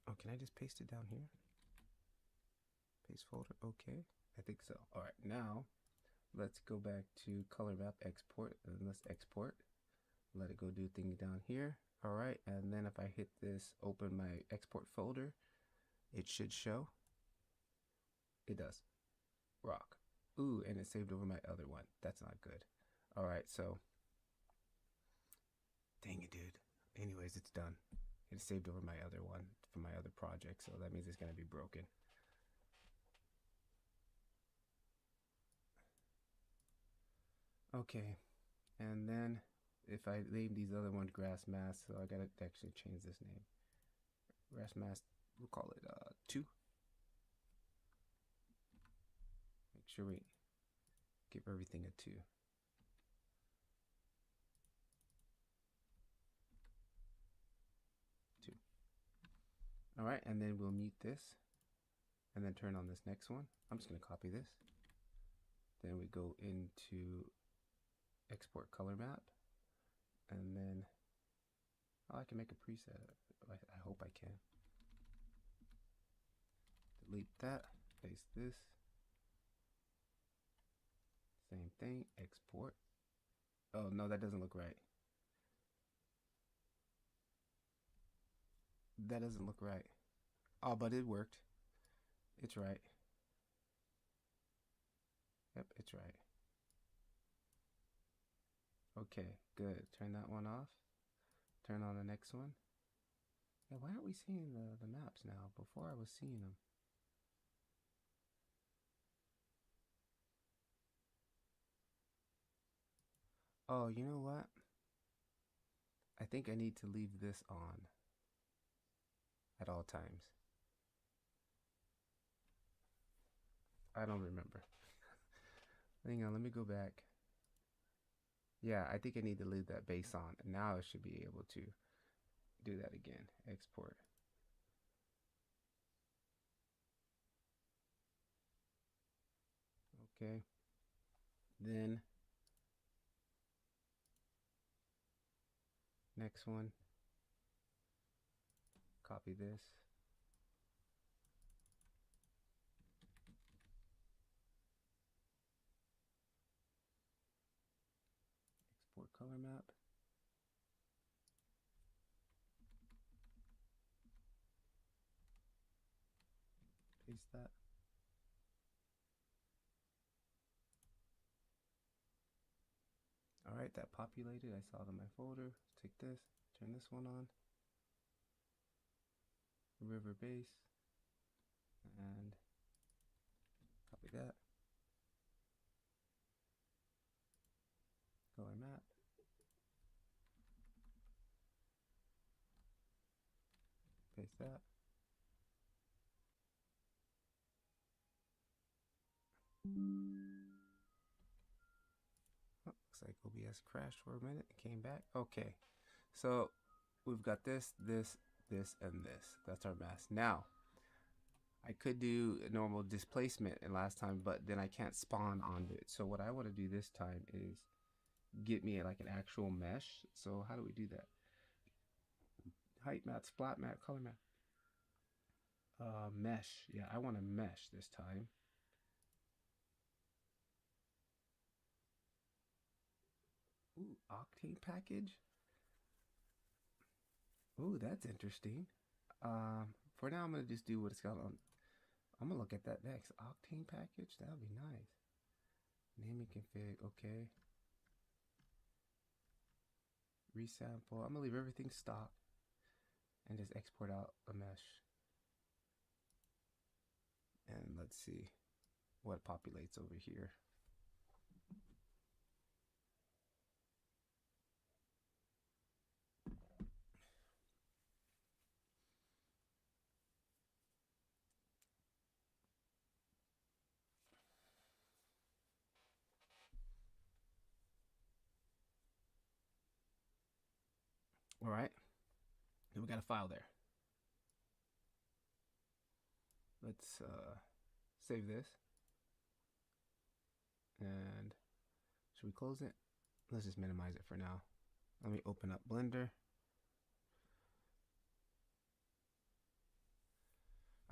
Oh, can I just paste it down here? Paste folder, okay. I think so. All right, now let's go back to color map export, and let's export. Let it go do thing down here. All right, and then if I hit this, open my export folder, it should show. It does. Rock. Ooh, and it saved over my other one. That's not good. All right, so dang it, dude. Anyways, it's done. It saved over my other one from my other project, so that means it's gonna be broken. Okay, and then if I name these other ones grass mass, so I gotta actually change this name. Grass mass, we'll call it 2. Make sure we give everything a 2. All right, and then we'll mute this and then turn on this next one. I'm just gonna copy this. Then we go into export color map, and then I can make a preset. I hope I can. Delete that, paste this. Same thing, export. Oh no, that doesn't look right. That doesn't look right. Oh, but it worked. It's right. Yep, it's right. Okay, good. Turn that one off. Turn on the next one. Yeah, why aren't we seeing the maps now? Before I was seeing them. Oh, you know what? I think I need to leave this on at all times. I don't remember. Hang on, let me go back. Yeah, I think I need to leave that base on. And now I should be able to do that again. Export. Okay. Then next one. Copy this. Export color map. Paste that. All right, that populated. I saw it in my folder. Take this, turn this one on. River base, and copy that. Color map. Paste that. Oh, looks like OBS crashed for a minute. It came back. Okay, so we've got this, this, this, and this. That's our mask. Now, I could do a normal displacement last time, but then I can't spawn onto it. So what I want to do this time is get me like an actual mesh. So how do we do that? Height map, splat map, color map. Mesh. Yeah, I want a mesh this time. Ooh, Octane package. Ooh, that's interesting. for now, I'm gonna just do what it's got on. I'm gonna look at that next Octane package. That would be nice. Naming config, okay. Resample. I'm gonna leave everything stock and just export out a mesh. And let's see what populates over here. All right, and we got a file there. Let's save this. And should we close it? Let's just minimize it for now. Let me open up Blender.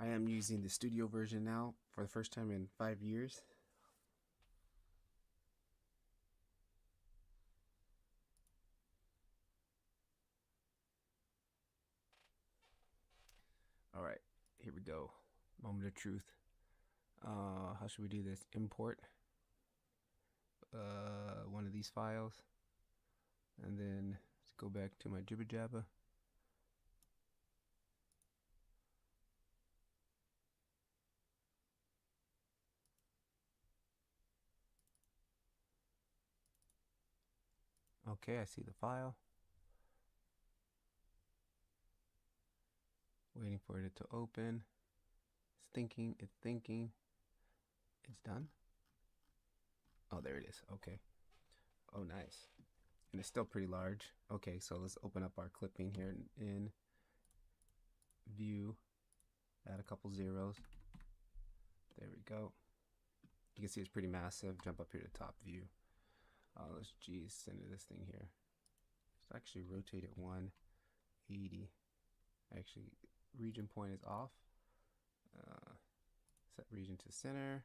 I am using the studio version now for the first time in 5 years. All right, here we go. Moment of truth. How should we do this? Import one of these files, and then let's go back to my jibber jabber. Okay, I see the file. Waiting for it to open. It's thinking, it's thinking. It's done. Oh, there it is. Okay. Oh, nice. And it's still pretty large. Okay, so let's open up our clipping here in view. Add a couple zeros. There we go. You can see it's pretty massive. Jump up here to top view. Let's center this thing here. Let's actually rotate it 180. Actually, region point is off. Set region to center.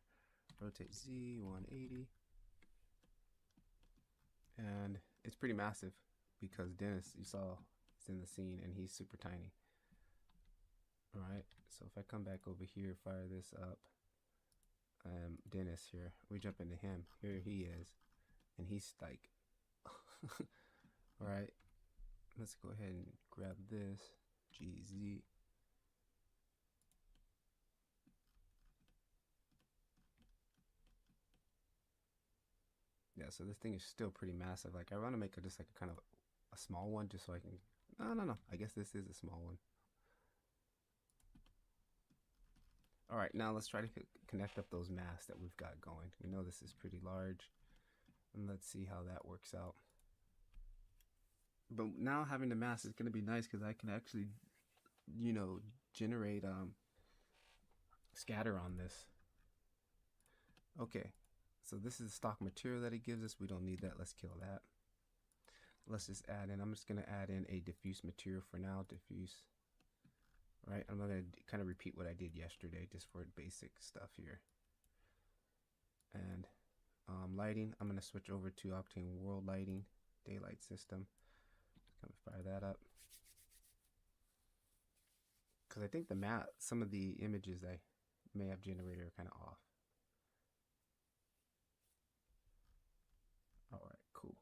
Rotate Z 180. And it's pretty massive because Dennis, you saw, is in the scene and he's super tiny. All right, so if I come back over here, fire this up, Dennis here, we jump into him. Here he is, and he's like, all right, let's go ahead and grab this, GZ. Yeah, so this thing is still pretty massive. Like, I want to make it just like a kind of a small one just so I can, no, I guess this is a small one. All right, now let's try to connect up those masks that we've got going. We know this is pretty large, and let's see how that works out. But now having the mask is going to be nice because I can actually, you know, generate scatter on this. Okay, so this is the stock material that it gives us. We don't need that. Let's kill that. Let's just add in, I'm just going to add in a diffuse material for now, diffuse. Right, I'm going to kind of repeat what I did yesterday just for basic stuff here. And lighting, I'm going to switch over to Octane World Lighting, Daylight System. Just kind of fire that up. Because I think some of the images I may have generated are kind of off. All right, cool.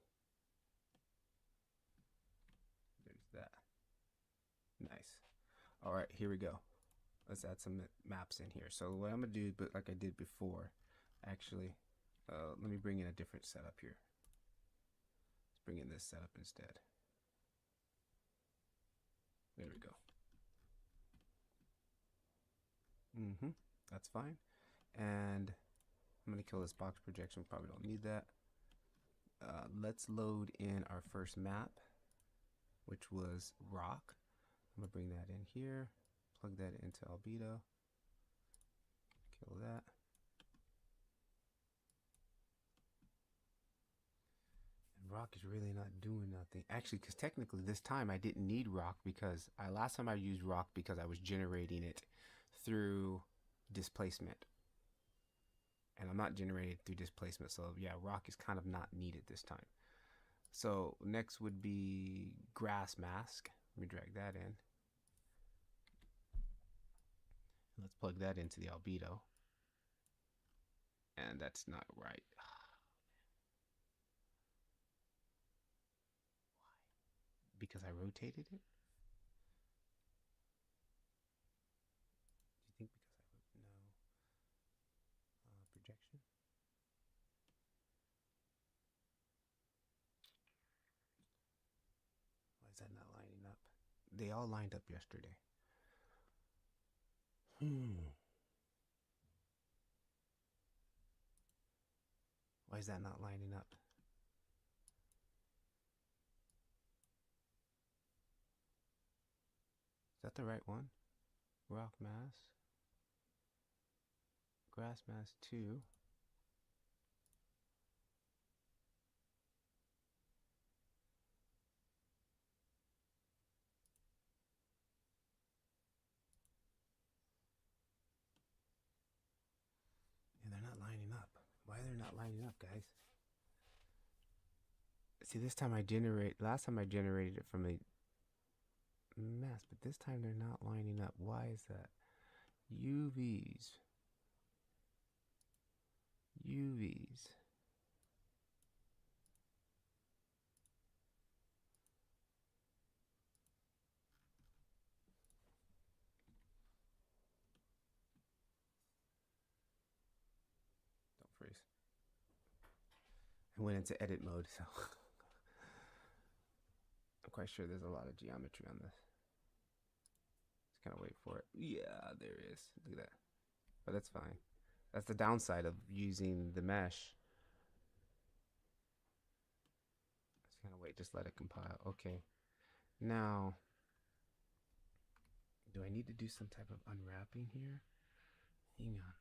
There's that. Nice. All right, here we go. Let's add some maps in here. So what I'm gonna do, but like I did before, actually, let me bring in a different setup here. Let's bring in this setup instead. There we go. That's fine. And I'm gonna kill this box projection. Probably don't need that. Let's load in our first map, which was rock. I'm gonna bring that in here, plug that into albedo, kill that. And rock is really not doing nothing. Actually, because technically this time I didn't need rock because last time I used rock because I was generating it through displacement. And I'm not generating it through displacement, so yeah, rock is kind of not needed this time. So next would be grass mask. Let me drag that in. let's plug that into the albedo. And that's not right. Because I rotated it? Do you think because I no projection? Why is that not lining up? They all lined up yesterday. Why is that not lining up? Is that the right one? Rock mass. Grass mass 2. Yeah, they're not lining up. Why are they not lining up, guys? See, this time last time I generated it from a mass, but this time they're not lining up. Why is that? UVs. UVs. Don't freeze. I went into edit mode, so I'm quite sure there's a lot of geometry on this. Just kind of wait for it. Yeah, there is. Look at that. But that's fine. That's the downside of using the mesh. Just kind of wait. Just let it compile. Okay. Now, do I need to do some type of unwrapping here? Hang on.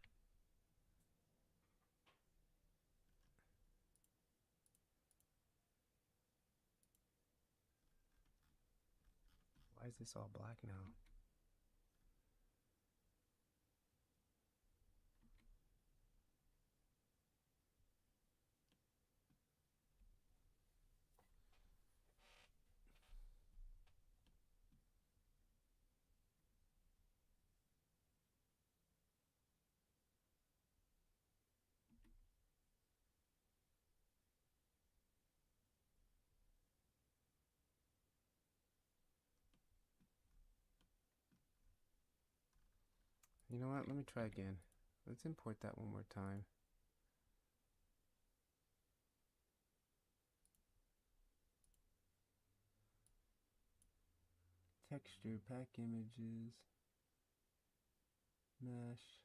Why is this all black now? You know what? Let me try again. Let's import that one more time. Texture, pack images, mesh.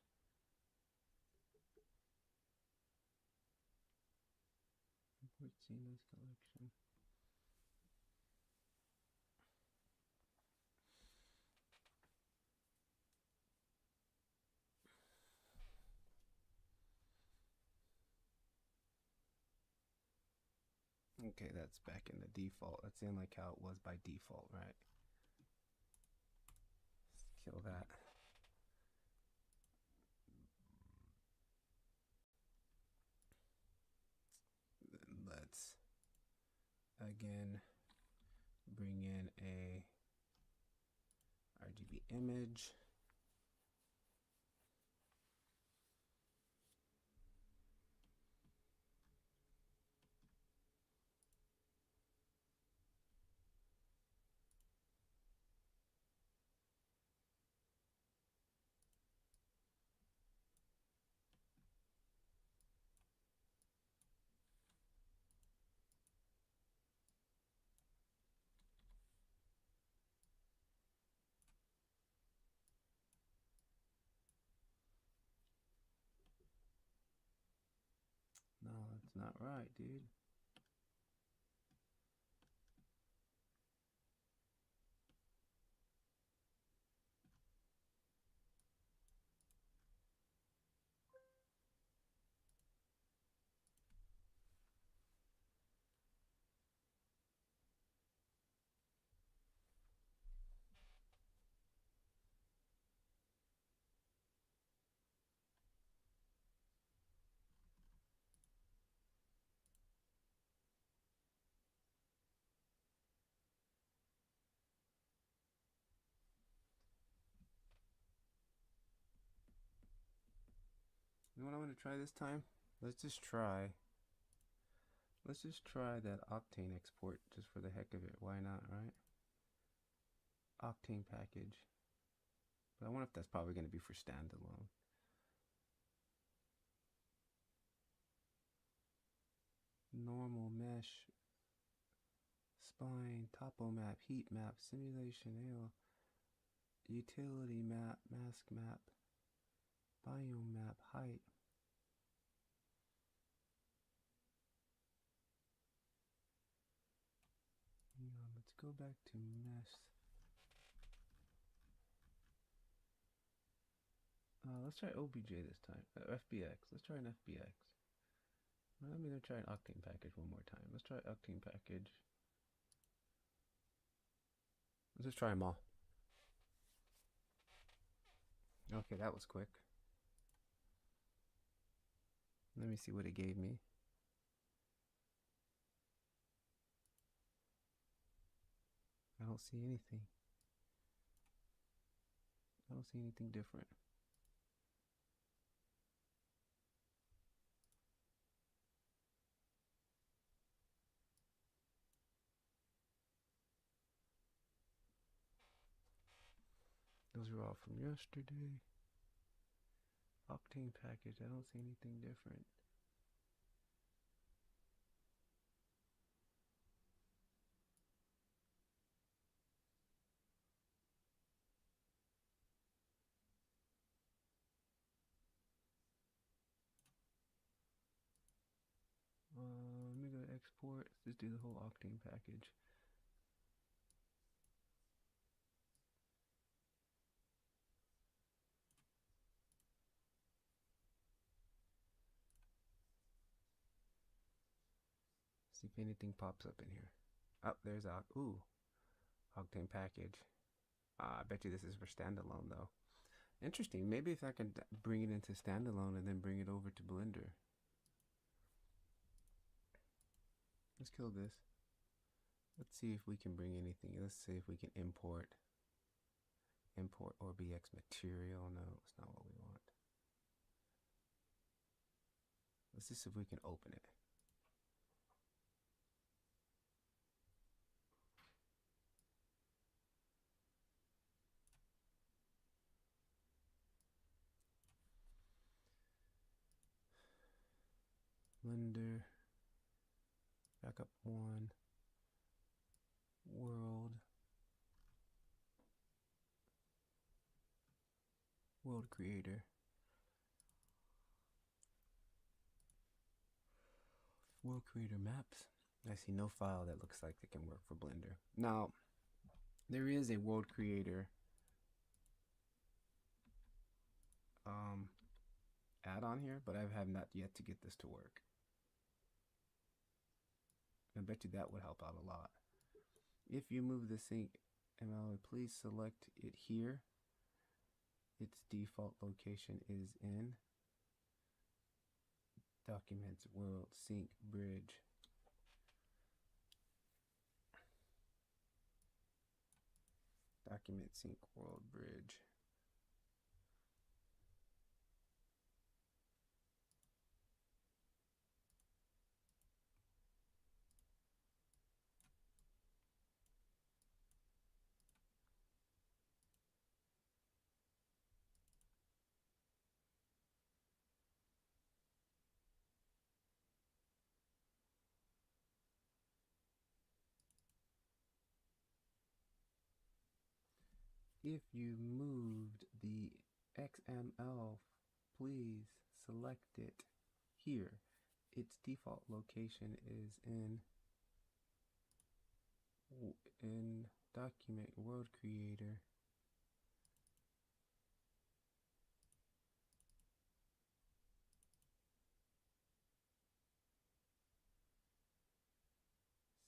Import seamless collection. Okay, that's back in the default. That's in like how it was by default, right? Let's kill that. Then let's again bring in a RGB image. No, that's not right, dude. want to try this time? Let's just try. Let's just try that Octane export just for the heck of it. Why not, right? Octane package. But I wonder if that's probably going to be for standalone. Normal mesh, spine, topo map, heat map, simulation, AO, utility map, mask map, biome map, height. Let's go back to mesh. Let's try OBJ this time. FBX. Let's try an FBX. Let me try an Octane package one more time. Let's try Octane package. Let's just try them all. Okay, that was quick. Let me see what it gave me. I don't see anything. I don't see anything different. Those are all from yesterday. Octane package, I don't see anything different. Let me go to export. Let's just do the whole Octane package. See if anything pops up in here. Oh, there's Octane package. I bet you this is for standalone though. Interesting. Maybe if I can bring it into standalone and then bring it over to Blender. Let's kill this. Let's see if we can bring anything. Let's see if we can import OBX material. No, it's not what we want. Let's just see if we can open it. Blender, backup one, world creator, world creator maps. I see no file that looks like it can work for Blender. Now, there is a world creator add-on here, but I have not yet to get this to work. I bet you that would help out a lot. If you move the sync ML, please select it here. Its default location is in Documents, World, Sync, Bridge. Document, Sync, World, Bridge. If you moved the XML, please select it here. Its default location is in Document, World Creator.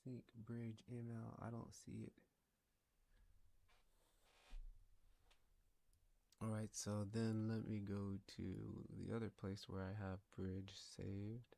Sync, Bridge, ML, I don't see it. Alright, so then let me go to the other place where I have Bridge saved.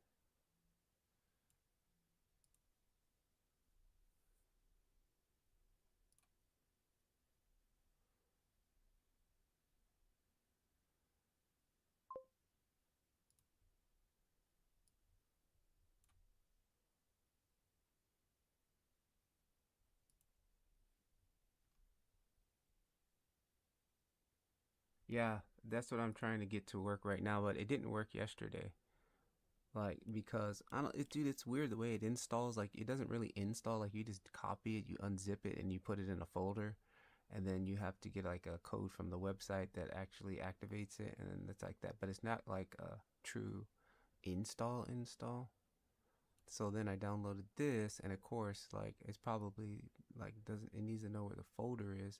Yeah, that's what I'm trying to get to work right now, but it didn't work yesterday. Like because I don't, dude, it's weird the way it installs. Like it doesn't really install. Like you just copy it, you unzip it, and you put it in a folder, and then you have to get like a code from the website that actually activates it, and then it's like that. But it's not like a true install. So then I downloaded this, and of course, like it's probably like doesn't it needs to know where the folder is.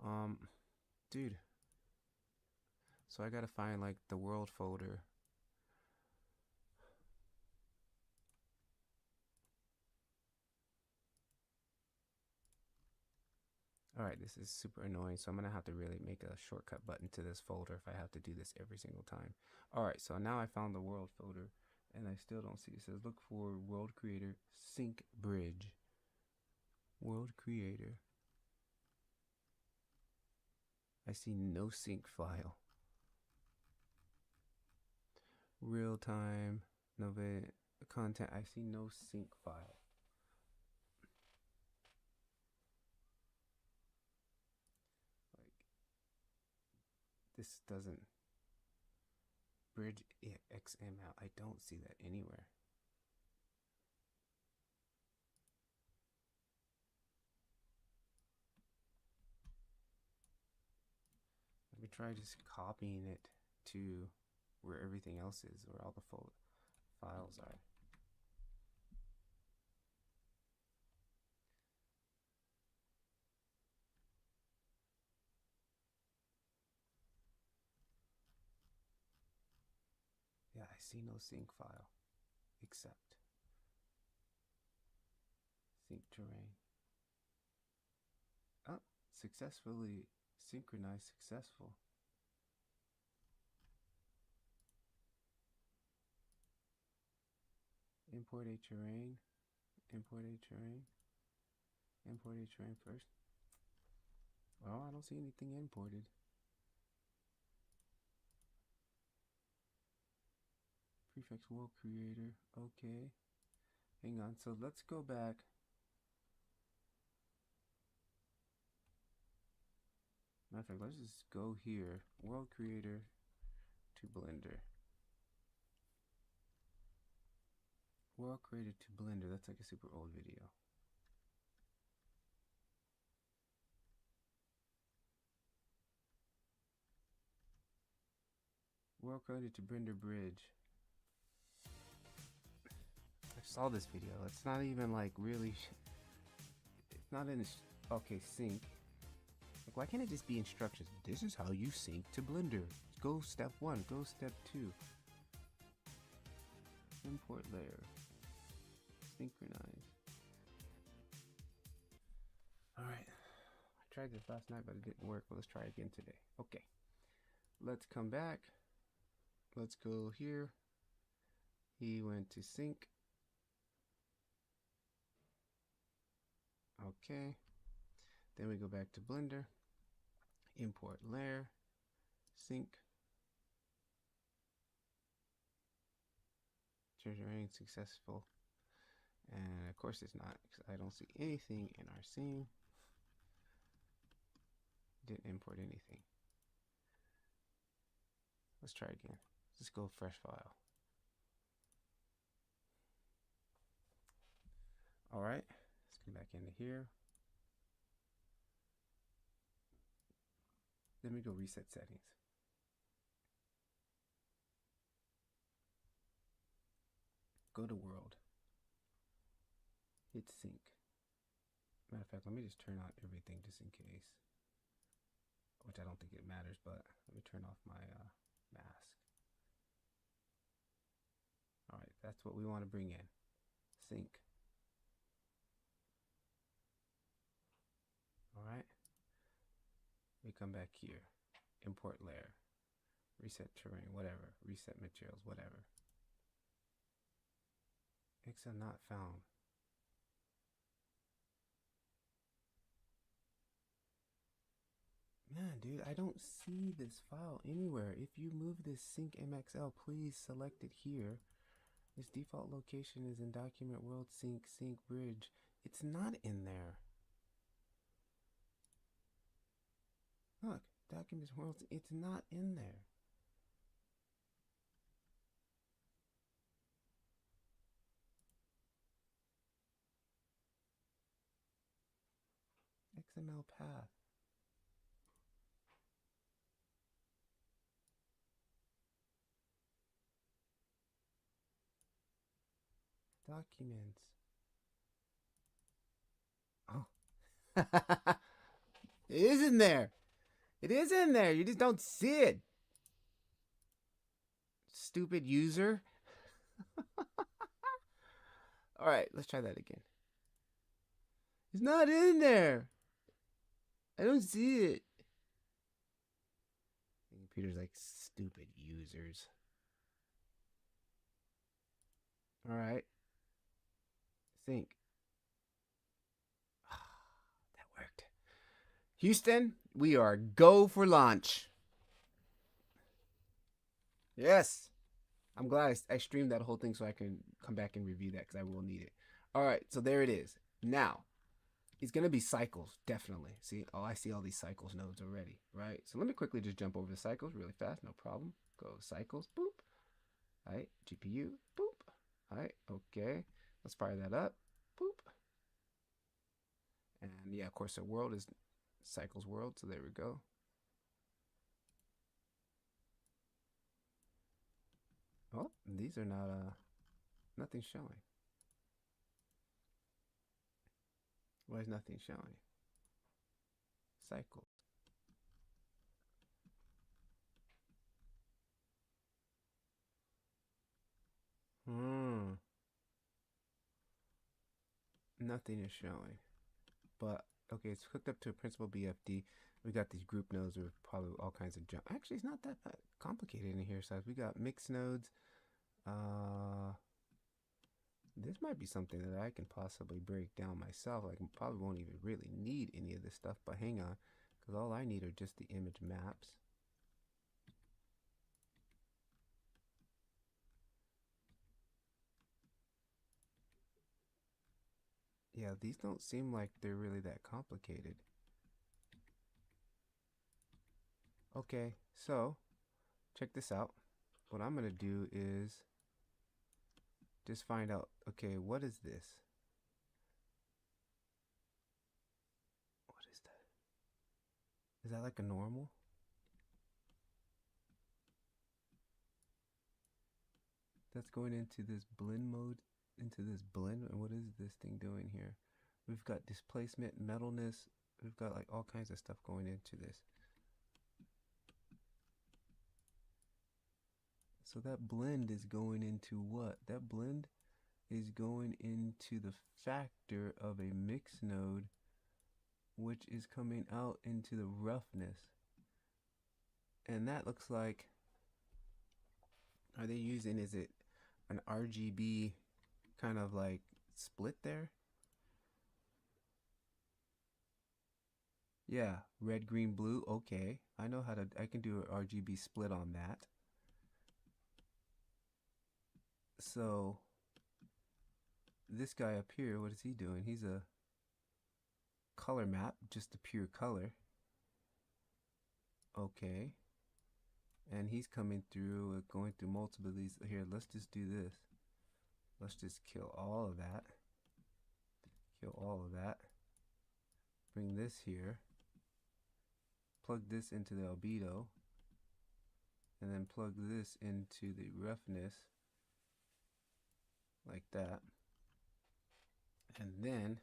Um, dude, so I gotta find like the world folder. All right, this is super annoying, so I'm gonna have to really make a shortcut button to this folder if I have to do this every single time. All right, so now I found the world folder, and I still don't see it. It says look for world creator sync bridge. World creator. I see no sync file. Real time, Nova content. I see no sync file. Like this doesn't bridge XML. I don't see that anywhere. Let me try just copying it to where everything else is, where all the files are. Yeah, I see no sync file except sync terrain. Oh, successfully synchronized, successful. Import a terrain, import a terrain, import a terrain first. Well, I don't see anything imported. Prefix world creator, okay. Hang on, so let's go back. Matter of fact, let's just go here. World creator to Blender. World created to Blender. That's like a super old video. World created to Blender Bridge. I saw this video. It's not even like really. It's not in. Okay, sync. Like, why can't it just be instructions? This is how you sync to Blender. Go step 1. Go step 2. Import layer. Synchronize. Alright. I tried this last night, but it didn't work. Well, let's try again today. Okay. Let's come back. Let's go here. He went to sync. Okay. Then we go back to Blender. Import layer. Sync. Terrain successful. And of course it's not, because I don't see anything in our scene. Didn't import anything. Let's try again. Let's go fresh file. All right, let's come back into here. Then we go reset settings. Go to world. Hit sync. Matter of fact, let me just turn on everything just in case. Which I don't think it matters, but let me turn off my mask. All right, that's what we want to bring in. Sync. All right. We come back here. Import layer. Reset terrain, whatever. Reset materials, whatever. Excel not found. Man, dude, I don't see this file anywhere. If you move this sync MXL, please select it here. Its default location is in document world sync bridge. It's not in there. Look, Documents worlds. It's not in there. XML path. Documents. Oh. It is in there. It is in there. You just don't see it. Stupid user. All right, let's try that again. It's not in there. I don't see it. The computer's like, stupid users. All right. Think. That worked. Houston, we are go for launch. Yes. I'm glad I streamed that whole thing so I can come back and review that because I will need it. All right, so there it is. Now, it's going to be cycles, definitely. See, oh, I see all these cycles nodes already, right? So let me quickly just jump over the cycles really fast, no problem. Go cycles, boop. All right, GPU, boop. All right, okay. Let's fire that up, boop. And yeah, of course, the world is cycles world, so there we go. Oh, these are not, nothing showing. Why is nothing showing? Cycles. Nothing is showing. But, okay, it's hooked up to a principal BFD. We got these group nodes with probably all kinds of junk. Actually, it's not that complicated in here, so we got mixed nodes. This might be something that I can possibly break down myself. I probably won't even really need any of this stuff, but hang on, because all I need are just the image maps. Yeah, these don't seem like they're really that complicated. Okay, so check this out. What I'm going to do is just find out, okay, what is this? What is that? Is that like a normal? That's going into this blend mode, into this blend. And what is this thing doing here? We've got displacement, metalness. We've got like all kinds of stuff going into this. So that blend is going into what? That blend is going into the factor of a mix node, which is coming out into the roughness. And that looks like, are they using, is it an RGB kind of like split there? Yeah, red, green, blue. Okay, I know how to, I can do an RGB split on that. So this guy up here, what is he doing? He's a color map, just a pure color. Okay. And he's coming through, going through multiple of these. Here, let's just do this. Let's just kill all of that. Kill all of that. Bring this here. Plug this into the albedo. And then plug this into the roughness. Like that. And then,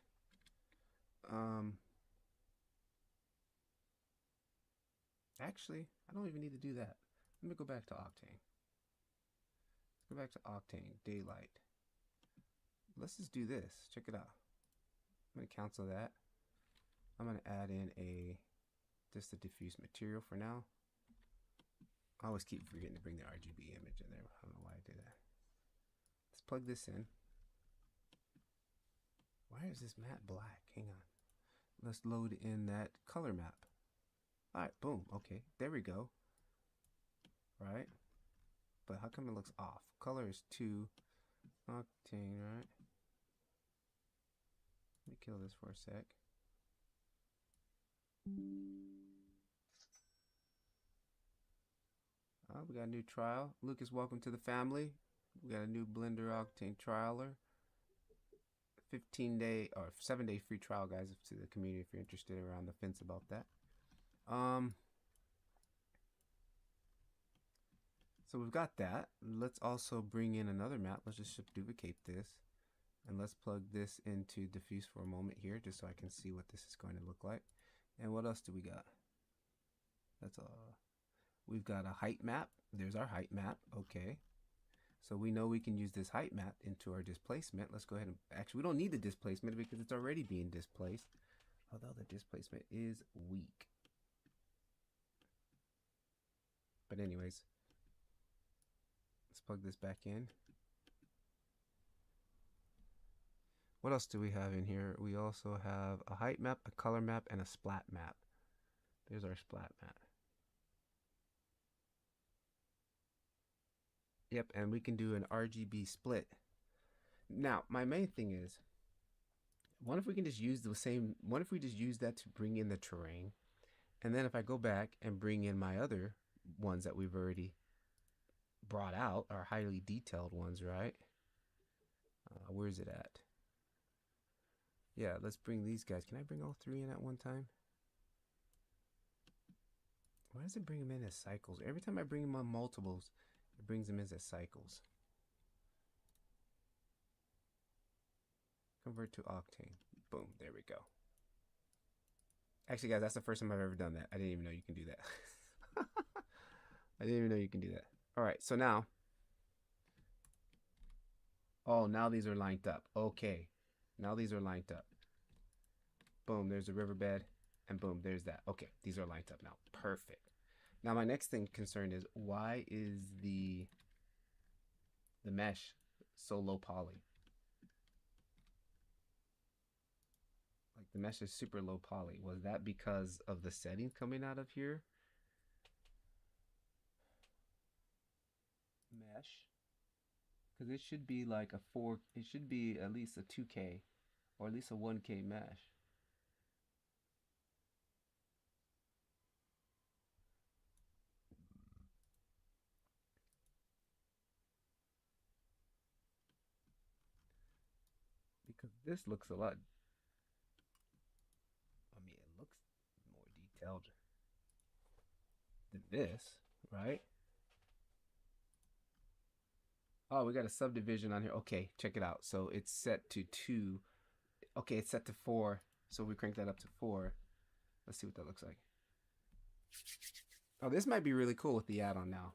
actually, I don't even need to do that. Let me go back to Octane. Let's go back to Octane, Daylight. Let's just do this. Check it out. I'm going to cancel that. I'm going to add in just a diffuse material for now. I always keep forgetting to bring the RGB image in there. I don't know why I do that. Let's plug this in. Why is this matte black? Hang on. Let's load in that color map. All right, boom. Okay, there we go. Right? But how come it looks off? Color is 2. Octane, right? Let me kill this for a sec. Oh, we got a new trial. Lucas, welcome to the family. We got a new Blender Octane trialer. 15-day or 7-day free trial, guys, to the community if you're interested around the fence about that. So we've got that. Let's also bring in another map. Let's just duplicate this. And let's plug this into diffuse for a moment here, just so I can see what this is going to look like. And what else do we got? That's we've got a height map. There's our height map. Okay. So we know we can use this height map into our displacement. Let's go ahead and actually, we don't need the displacement because it's already being displaced. Although the displacement is weak. But anyways, let's plug this back in. What else do we have in here? We also have a height map, a color map, and a splat map. There's our splat map. Yep, and we can do an RGB split. Now, my main thing is, what if we can just use the same, what if we just use that to bring in the terrain? And then if I go back and bring in my other ones that we've already brought out, our highly detailed ones, right? Where's it at? Yeah, let's bring these guys. Can I bring all three in at one time? Why does it bring them in as cycles? Every time I bring them on multiples, it brings them in as cycles. Convert to Octane. Boom, there we go. Actually, guys, that's the first time I've ever done that. I didn't even know you can do that. I didn't even know you can do that. All right, so now. Oh, now these are lined up. Okay, now these are lined up. Boom, there's a riverbed, and boom, there's that. Okay, these are lined up now. Perfect. Now my next thing concern is, why is the mesh so low poly? Like the mesh is super low poly. Was that because of the setting coming out of here? Mesh. Because it should be like a 4, it should be at least a 2K or at least a 1K mesh. Because this looks a lot, I mean, it looks more detailed than this, right? Oh, we got a subdivision on here. Okay, check it out. So it's set to 2. Okay, it's set to 4. So we crank that up to 4. Let's see what that looks like. Oh, this might be really cool with the add-on now.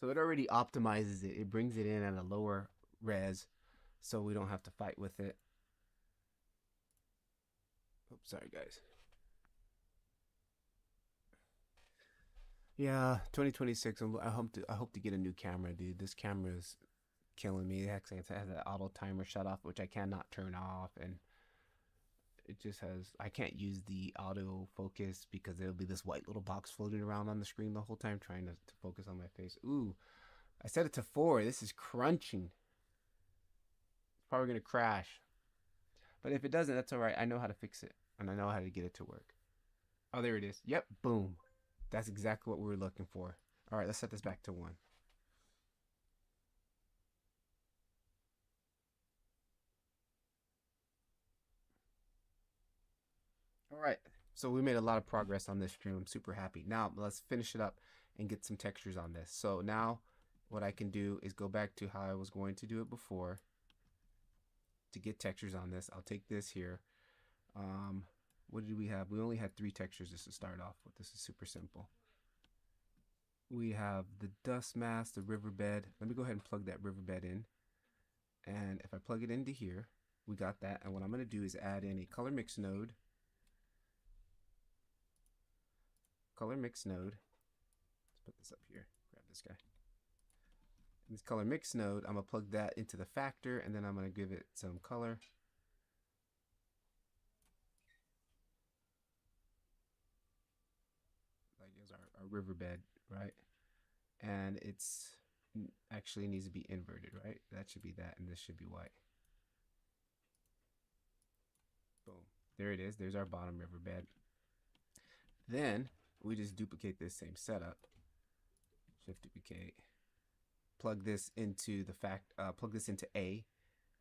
So it already optimizes it. It brings it in at a lower res, so we don't have to fight with it. Oops, sorry guys. Yeah, 2026. I hope to get a new camera, dude. This camera is killing me. It actually has an auto timer shut off, which I cannot turn off, and it just has, I can't use the auto focus because there'll be this white little box floating around on the screen the whole time trying to focus on my face. Ooh, I set it to 4. This is crunching. It's probably gonna crash, but if it doesn't, that's all right. I know how to fix it, and I know how to get it to work. Oh, there it is. Yep, boom. That's exactly what we were looking for. All right, let's set this back to 1. All right, so we made a lot of progress on this stream. I'm super happy. Now let's finish it up and get some textures on this. So now what I can do is go back to how I was going to do it before to get textures on this. I'll take this here. What did we have? We only had 3 textures just to start off with. This is super simple. We have the dust mask, the riverbed. Let me go ahead and plug that riverbed in. And if I plug it into here, we got that. And what I'm going to do is add in a color mix node. Color mix node. Let's put this up here. Grab this guy. This color mix node, I'm going to plug that into the factor, and then I'm going to give it some color. Like is our riverbed, right? And it's actually needs to be inverted, right? That should be that, and this should be white. Boom. There it is. There's our bottom riverbed. Then we just duplicate this same setup. Shift duplicate. Plug this into plug this into A,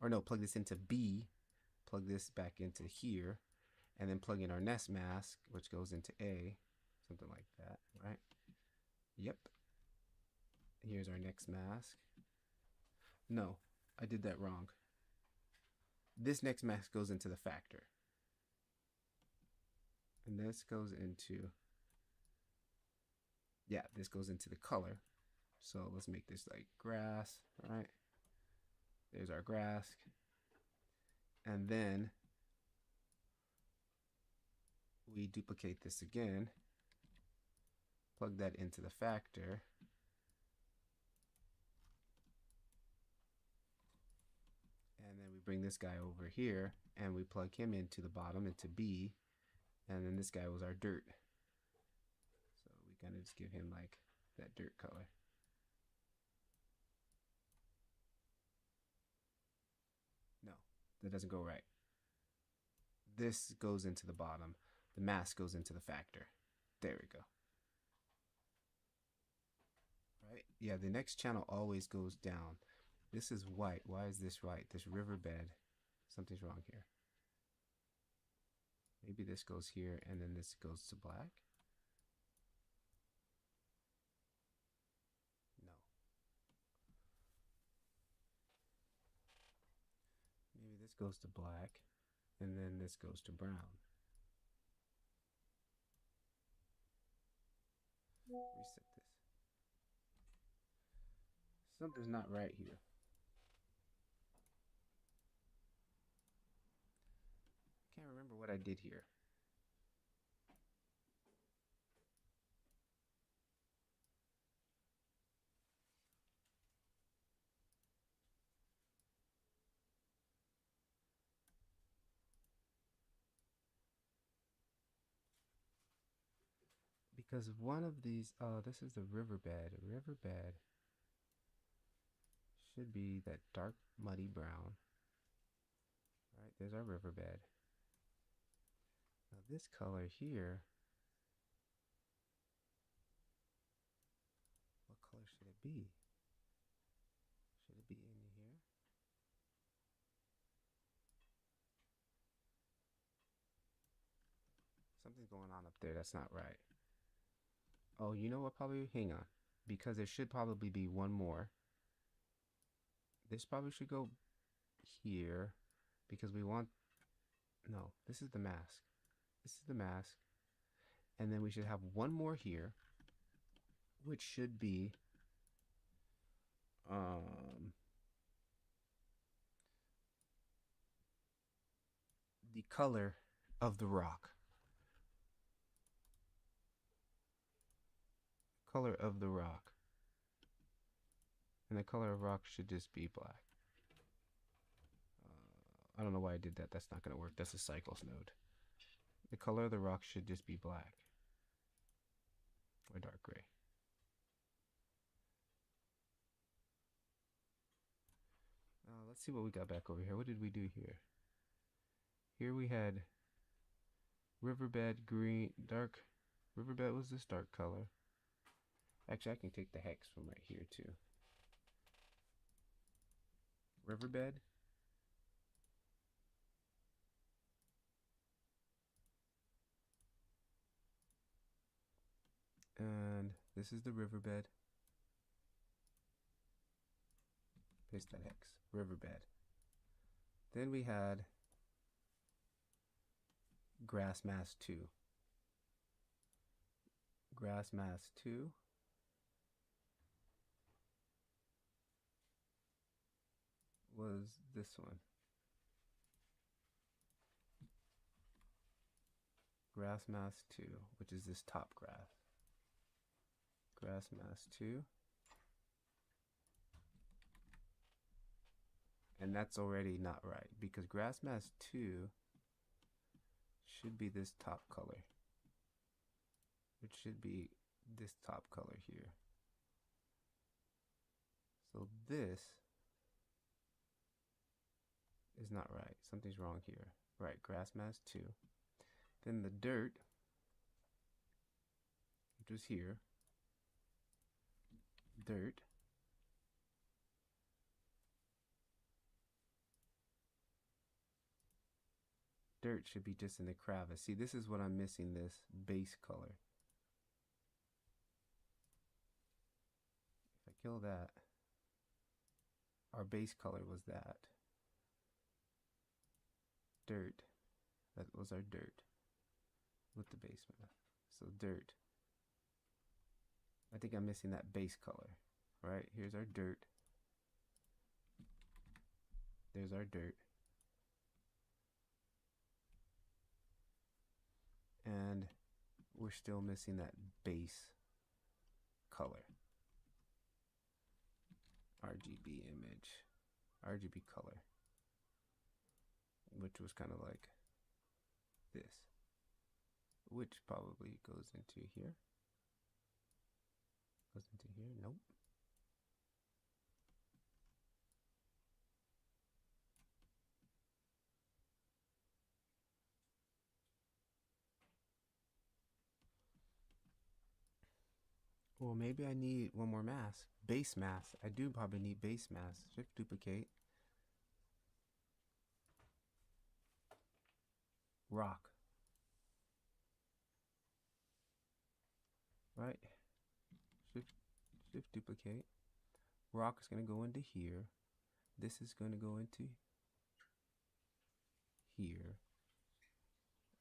or no, plug this into B. Plug this back into here, and then plug in our nest mask, which goes into A, something like that, right? Yep. Here's our next mask. No, I did that wrong. This next mask goes into the factor. And this goes into, yeah, this goes into the color. So let's make this like grass, right? There's our grass. And then we duplicate this again, plug that into the factor. And then we bring this guy over here and we plug him into the bottom, into B. And then this guy was our dirt. So we kind of just give him like that dirt color. No, that doesn't go right. This goes into the bottom. The mask goes into the factor. There we go. Right? Yeah, the next channel always goes down. This is white. Why is this white? This riverbed. Something's wrong here. Maybe this goes here and then this goes to black. No. Maybe this goes to black and then this goes to brown. Reset this. Something's not right here. Can't remember what I did here. Because one of these, this is the riverbed. Riverbed should be that dark muddy brown. Right, there's our riverbed. Now this color here, what color should it be? Should it be in here? Something's going on up there that's not right. Oh, you know what? Probably, hang on. Because there should probably be one more. This probably should go here because we want, no, this is the mask. This is the mask. And then we should have one more here, which should be the color of the rock. Color of the rock. And the color of rock should just be black. I don't know why I did that. That's not going to work. That's a cycles node. The color of the rock should just be black. Or dark gray. Let's see what we got back over here. What did we do here? Here we had riverbed green, dark. Riverbed was this dark color. Actually, I can take the hex from right here too. Riverbed. And this is the riverbed. Paste that hex. Riverbed. Then we had grass mass 2. Grass mass 2. Was this one. Grass mass 2, which is this top grass. Grass mass 2. And that's already not right because grass mass 2 should be this top color. It should be this top color here. So this is not right. Something's wrong here. Right, grass mass 2. Then the dirt which was here, dirt, dirt should be just in the crevice. See, this is what I'm missing, this base color. If I kill that, our base color was that. Dirt, that was our dirt with the base mask. So dirt. I think I'm missing that base color, right? Here's our dirt. There's our dirt. And we're still missing that base color. RGB image, RGB color, which was kind of like this, which probably goes into here. Goes into here, nope. Well, maybe I need one more mask. Base mask. I do probably need base mask. Shift duplicate. Rock. Right? Shift duplicate. Rock is going to go into here. This is going to go into here.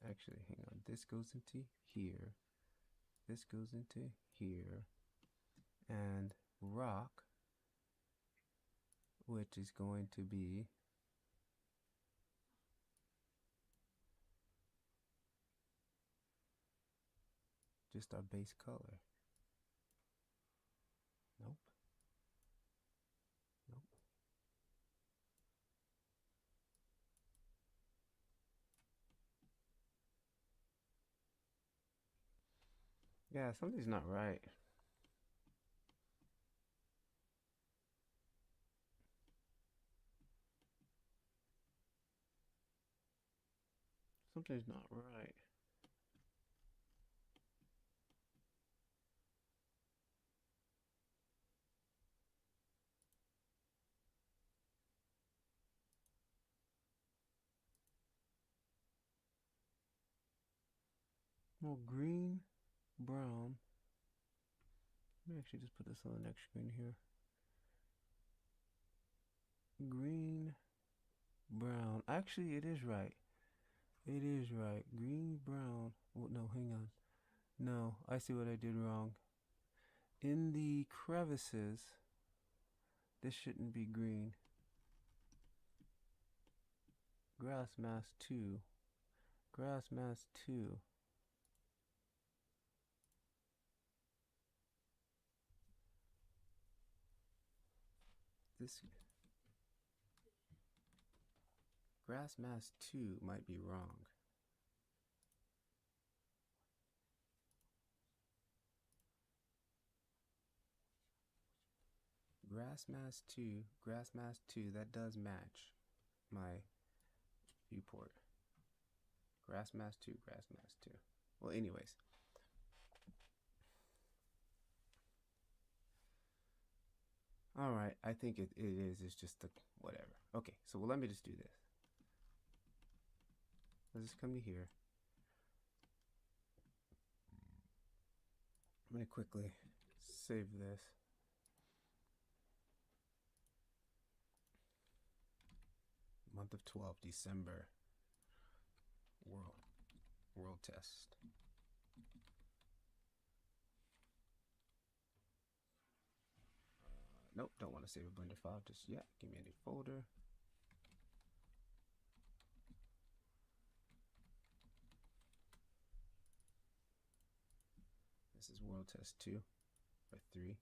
Actually, hang on. This goes into here. This goes into here. And rock, which is going to be just our base color. Nope. Nope. Yeah, something's not right. Something's not right. Well, green, brown. Let me actually just put this on the next screen here. Green, brown. Actually, it is right. It is right. Green, brown. Oh, no, hang on. No, I see what I did wrong. In the crevices, this shouldn't be green. Grass mask 2. Grass mask 2. This grass mask 2 might be wrong. Grass mask 2, that does match my viewport. Grass mask 2, grass mask 2. Well, anyways. All right, I think it is. It's just the whatever. Okay, so well, let me just do this. Let's just come to here. I'm going to quickly save this. Month of 12, December. World test. Nope, don't want to save a Blender file just yet. Give me a new folder. This is World Test 2 or 3.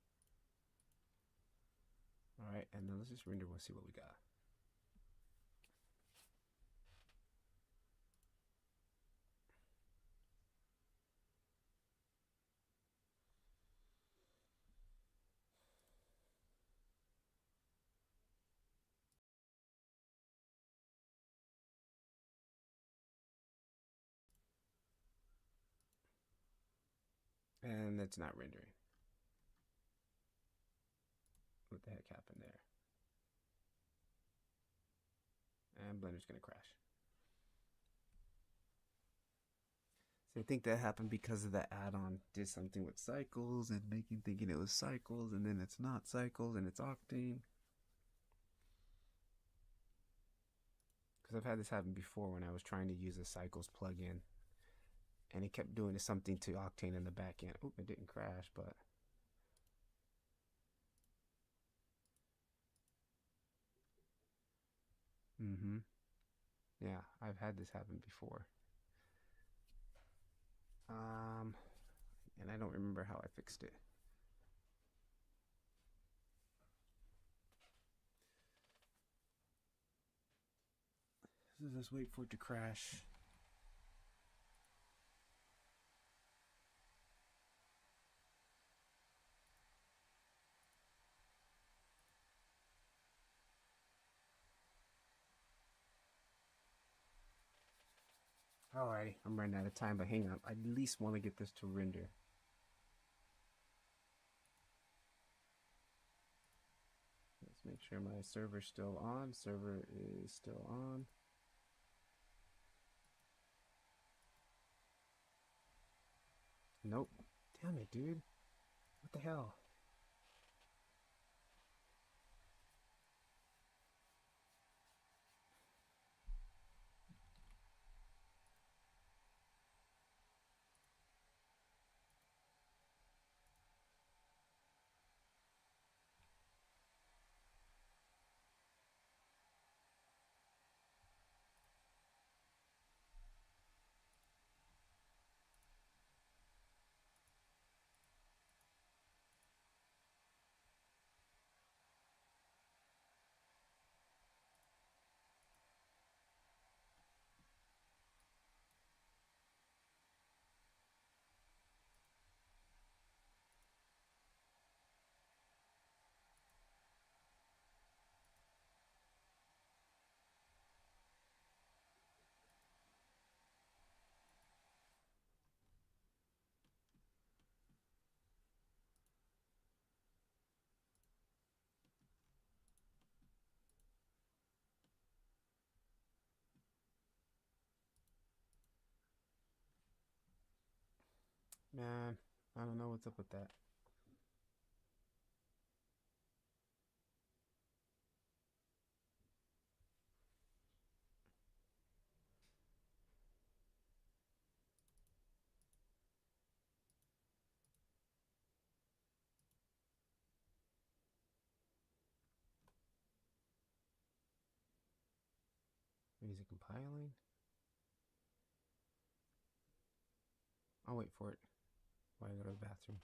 All right, and then let's just render. We'll see what we got. And it's not rendering. What the heck happened there? And Blender's gonna crash. So I think that happened because of the add-on did something with cycles and making thinking it was cycles, and then it's not cycles and it's Octane. Because I've had this happen before when I was trying to use a cycles plugin, and it kept doing something to Octane in the back end. Oh, it didn't crash, but yeah, I've had this happen before. And I don't remember how I fixed it. So let's wait for it to crash. Alrighty, I'm running out of time, but hang on. I at least want to get this to render. Let's make sure my server's still on. Server is still on. Nope. Damn it, dude. What the hell? Man, I don't know what's up with that. Is it compiling? I'll wait for it while I go to the bathroom.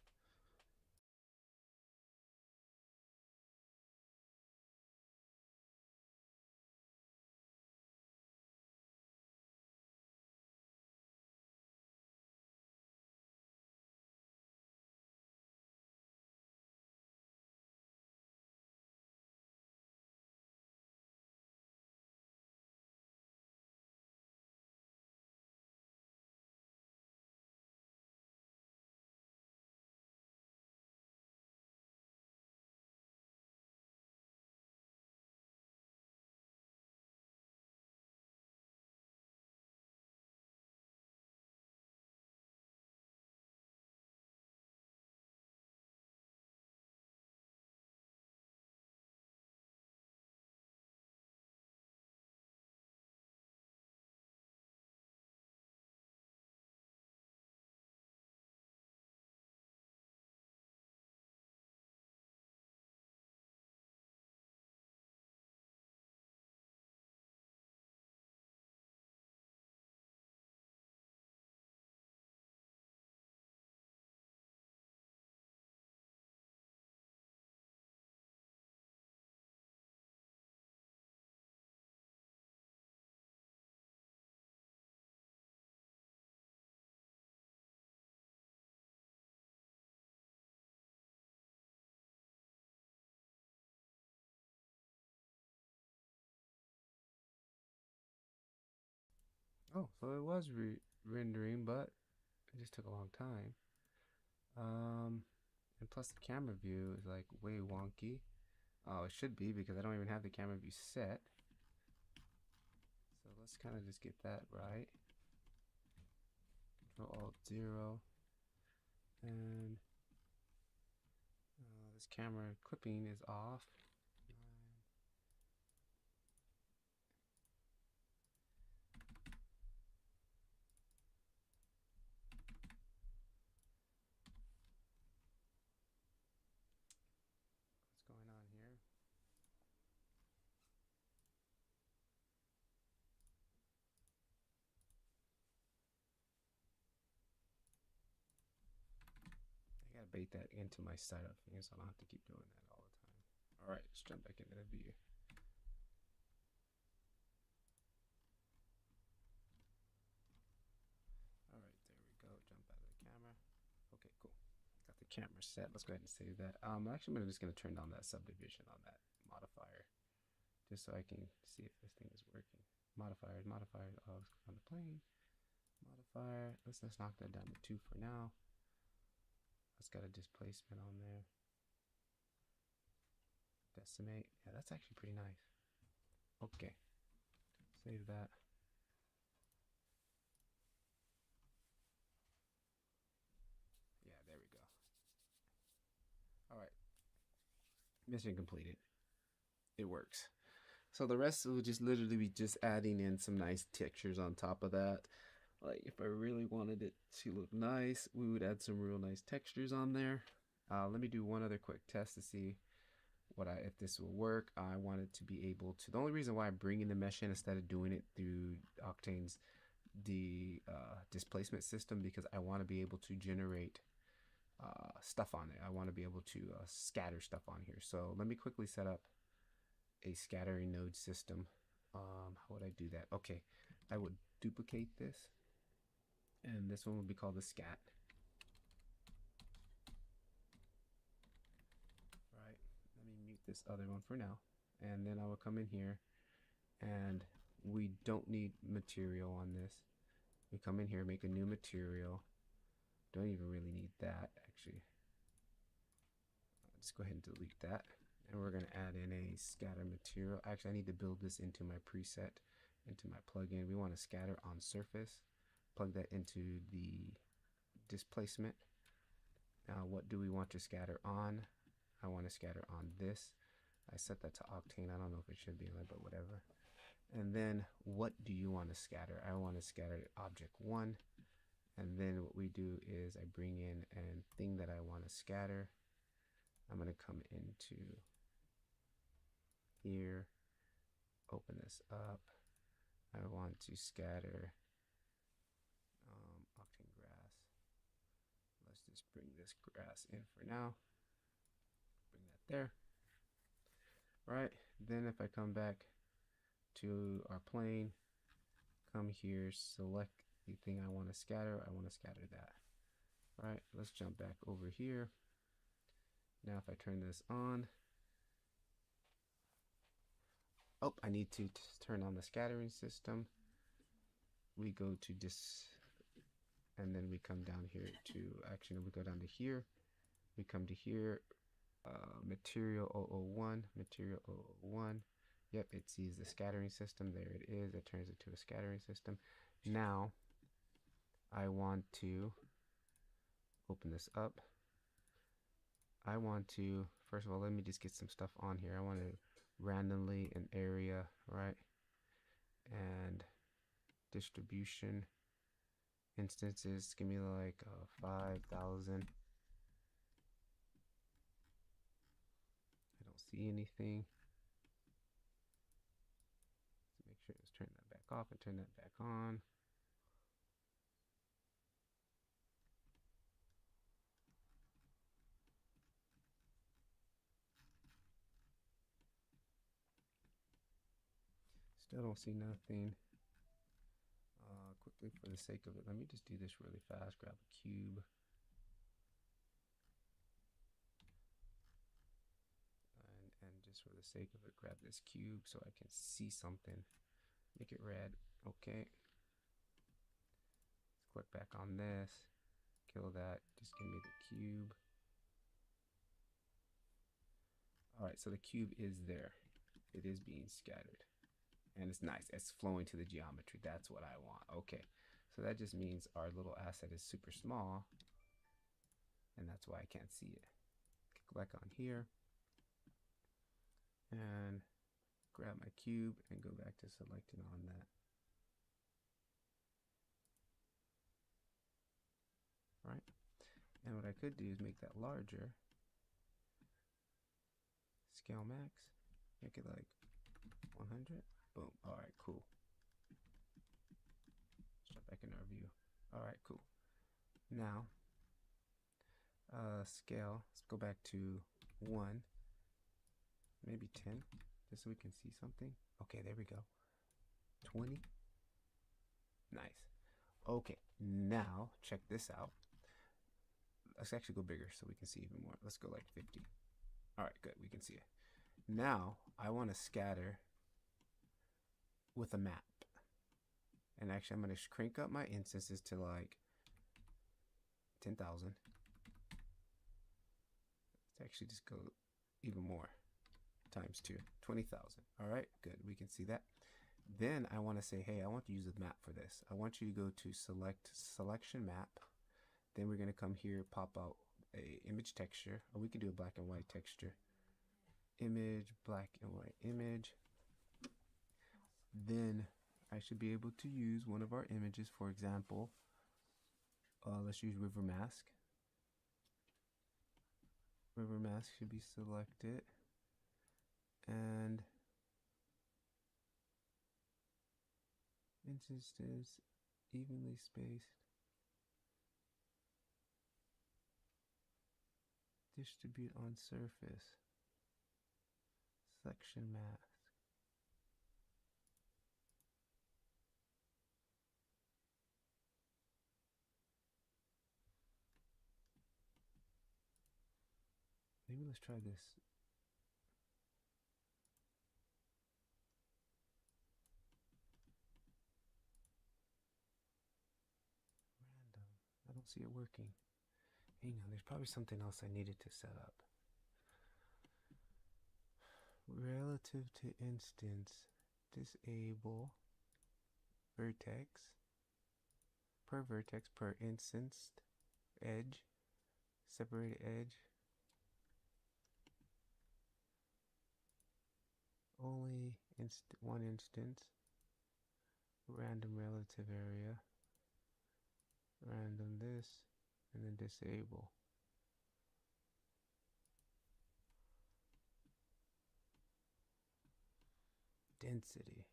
Oh, so it was rendering, but it just took a long time. Um, and plus the camera view is like way wonky. Oh, it should be because I don't even have the camera view set. So let's kind of just get that right. Control Alt 0. And this camera clipping is off. What's going on here? I gotta bait that into my setup thing so I don't have to keep doing that all the time. Alright, let's jump back into the view. Alright, there we go. Jump out of the camera. Okay, cool. Got the camera set. Let's go ahead and save that. Actually, I'm just gonna turn down that subdivision on that modifier, just so I can see if this thing is working. Modifiers, modifiers. Oh, let's click on the plane. Modifier. Let's knock that down to 2 for now. That's got a displacement on there. Decimate. Yeah, that's actually pretty nice. Okay. Save that. Yeah, there we go. Alright. Mission completed. It works. So the rest will just literally be just adding in some nice textures on top of that. Like if I really wanted it to look nice, we would add some real nice textures on there. Let me do one other quick test to see if this will work. I wanted to be able to. The only reason why I'm bringing the mesh in instead of doing it through Octane's displacement system, because I want to be able to generate stuff on it. I want to be able to scatter stuff on here. So let me quickly set up a scattering node system. How would I do that? Okay, I would duplicate this, and this one will be called the scat. All right, let me mute this other one for now, and then I will come in here, and we don't need material on this. We come in here, make a new material. Don't even really need that, actually. Just go ahead and delete that. And we're going to add in a scatter material. Actually, I need to build this into my preset, into my plugin. We want to scatter on surface. Plug that into the displacement. Now, what do we want to scatter on? I want to scatter on this. I set that to Octane. I don't know if it should be in there, but whatever. And then, what do you want to scatter? I want to scatter object 1. And then what we do is I bring in a thing that I want to scatter. I'm going to come into here, open this up. I want to scatter Octane grass. Let's just bring this grass in for now. Bring that there. Right, then if I come back to our plane, come here, select the thing I want to scatter. I want to scatter that. Right, let's jump back over here. Now if I turn this on, oh, I need to turn on the scattering system. We go to this, and then we come down here to, actually, we go down to here. We come to here, material 001, material 001. Yep, it sees the scattering system. There it is. It turns it to a scattering system. Now, I want to open this up. I want to, first of all, let me just get some stuff on here. I want to randomly an area, right? And distribution instances, give me like 5,000. I don't see anything. Let's make sure let's turn that back off and turn that back on. Still don't see nothing. Quickly, for the sake of it, let me just do this really fast. Grab a cube. And just for the sake of it, grab this cube so I can see something. Make it red. Okay. Let's click back on this. kill that. Just give me the cube. All right, so the cube is there. It is being scattered. And it's nice. It's flowing to the geometry. That's what I want. Okay, so that just means our little asset is super small, and that's why I can't see it. Go back on here and grab my cube and go back to selecting on that. Right? And what I could do is make that larger. Scale max. Make it like 100. Boom. All right, cool. Let's jump back in our view. All right, cool. Now, scale. Let's go back to 1, maybe 10, just so we can see something. Okay, there we go. 20. Nice. Okay, now check this out. Let's actually go bigger so we can see even more. Let's go like 50. All right, good. We can see it. Now I want to scatter with a map. And actually, I'm going to crank up my instances to like 10,000. Let's actually just go even more. Times 2. 20,000. All right, good. We can see that. Then I want to say, hey, I want to use a map for this. I want you to go to selection map. Then we're going to come here, pop out a image texture, or we can do a black and white texture. Image, black and white image. Then I should be able to use one of our images. For example, let's use river mask. River mask should be selected, and instances evenly spaced. Distribute on surface. Section mask. Maybe let's try this. Random. I don't see it working. Hang on, there's probably something else I needed to set up. Relative to instance, disable vertex per instanced edge, separated edge, only one instance, random relative area, random this, and then disable. Density.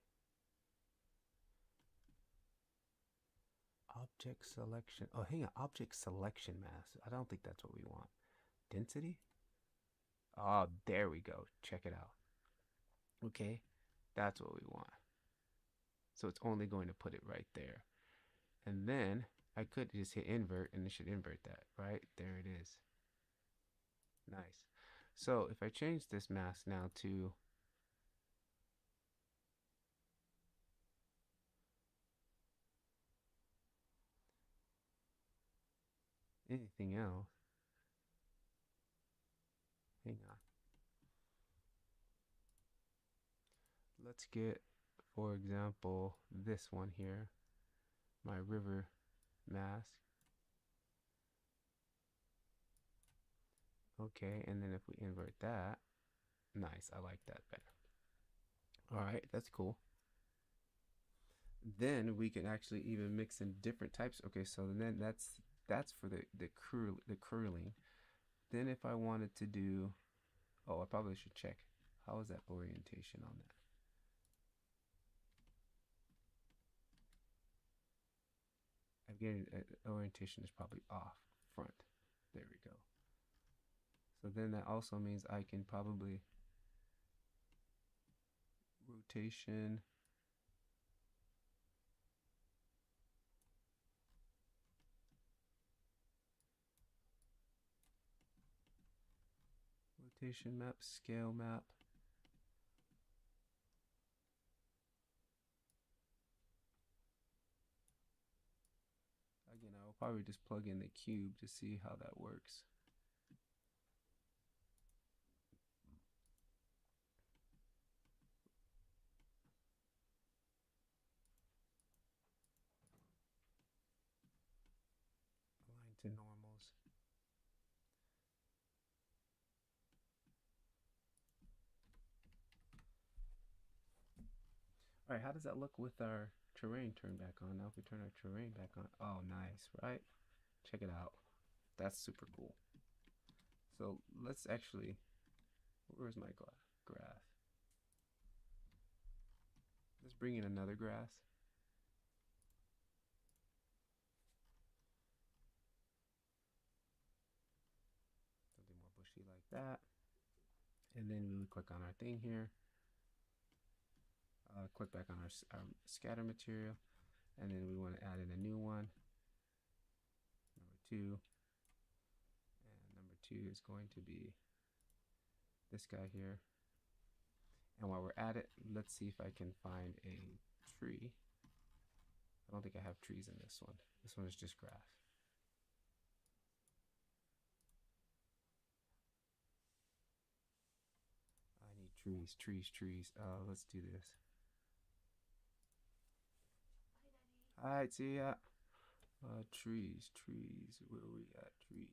Object selection. Oh, hang on. Object selection mask. I don't think that's what we want. Density? Oh, there we go. Check it out. Okay. That's what we want. So it's only going to put it right there. And then I could just hit invert and it should invert that, right? There it is. Nice. So if I change this mask now to anything else, hang on. Let's get, for example, this one here, my river mask. Okay, and then if we invert that, nice, I like that better. All right, that's cool. Then we can actually even mix in different types. Okay, so then that's for the curling. Then if I wanted to do, oh, I probably should check. How is that orientation on that? I'm getting orientation is probably off front. There we go. So then that also means I can probably rotation. Rotation map, scale map. Again, I will probably just plug in the cube to see how that works. Align to normals. All right, how does that look with our terrain turned back on? Now if we turn our terrain back on, oh nice, right? Check it out. That's super cool. So let's actually, where's my graph? Let's bring in another grass. Something more bushy like that. And then we would click on our thing here. Click back on our scatter material. And then we want to add in a new one. Number 2. And number 2 is going to be this guy here. And while we're at it, let's see if I can find a tree. I don't think I have trees in this one. This one is just grass. I need trees. Let's do this. Alright, see ya. Trees. Where are we at? Trees.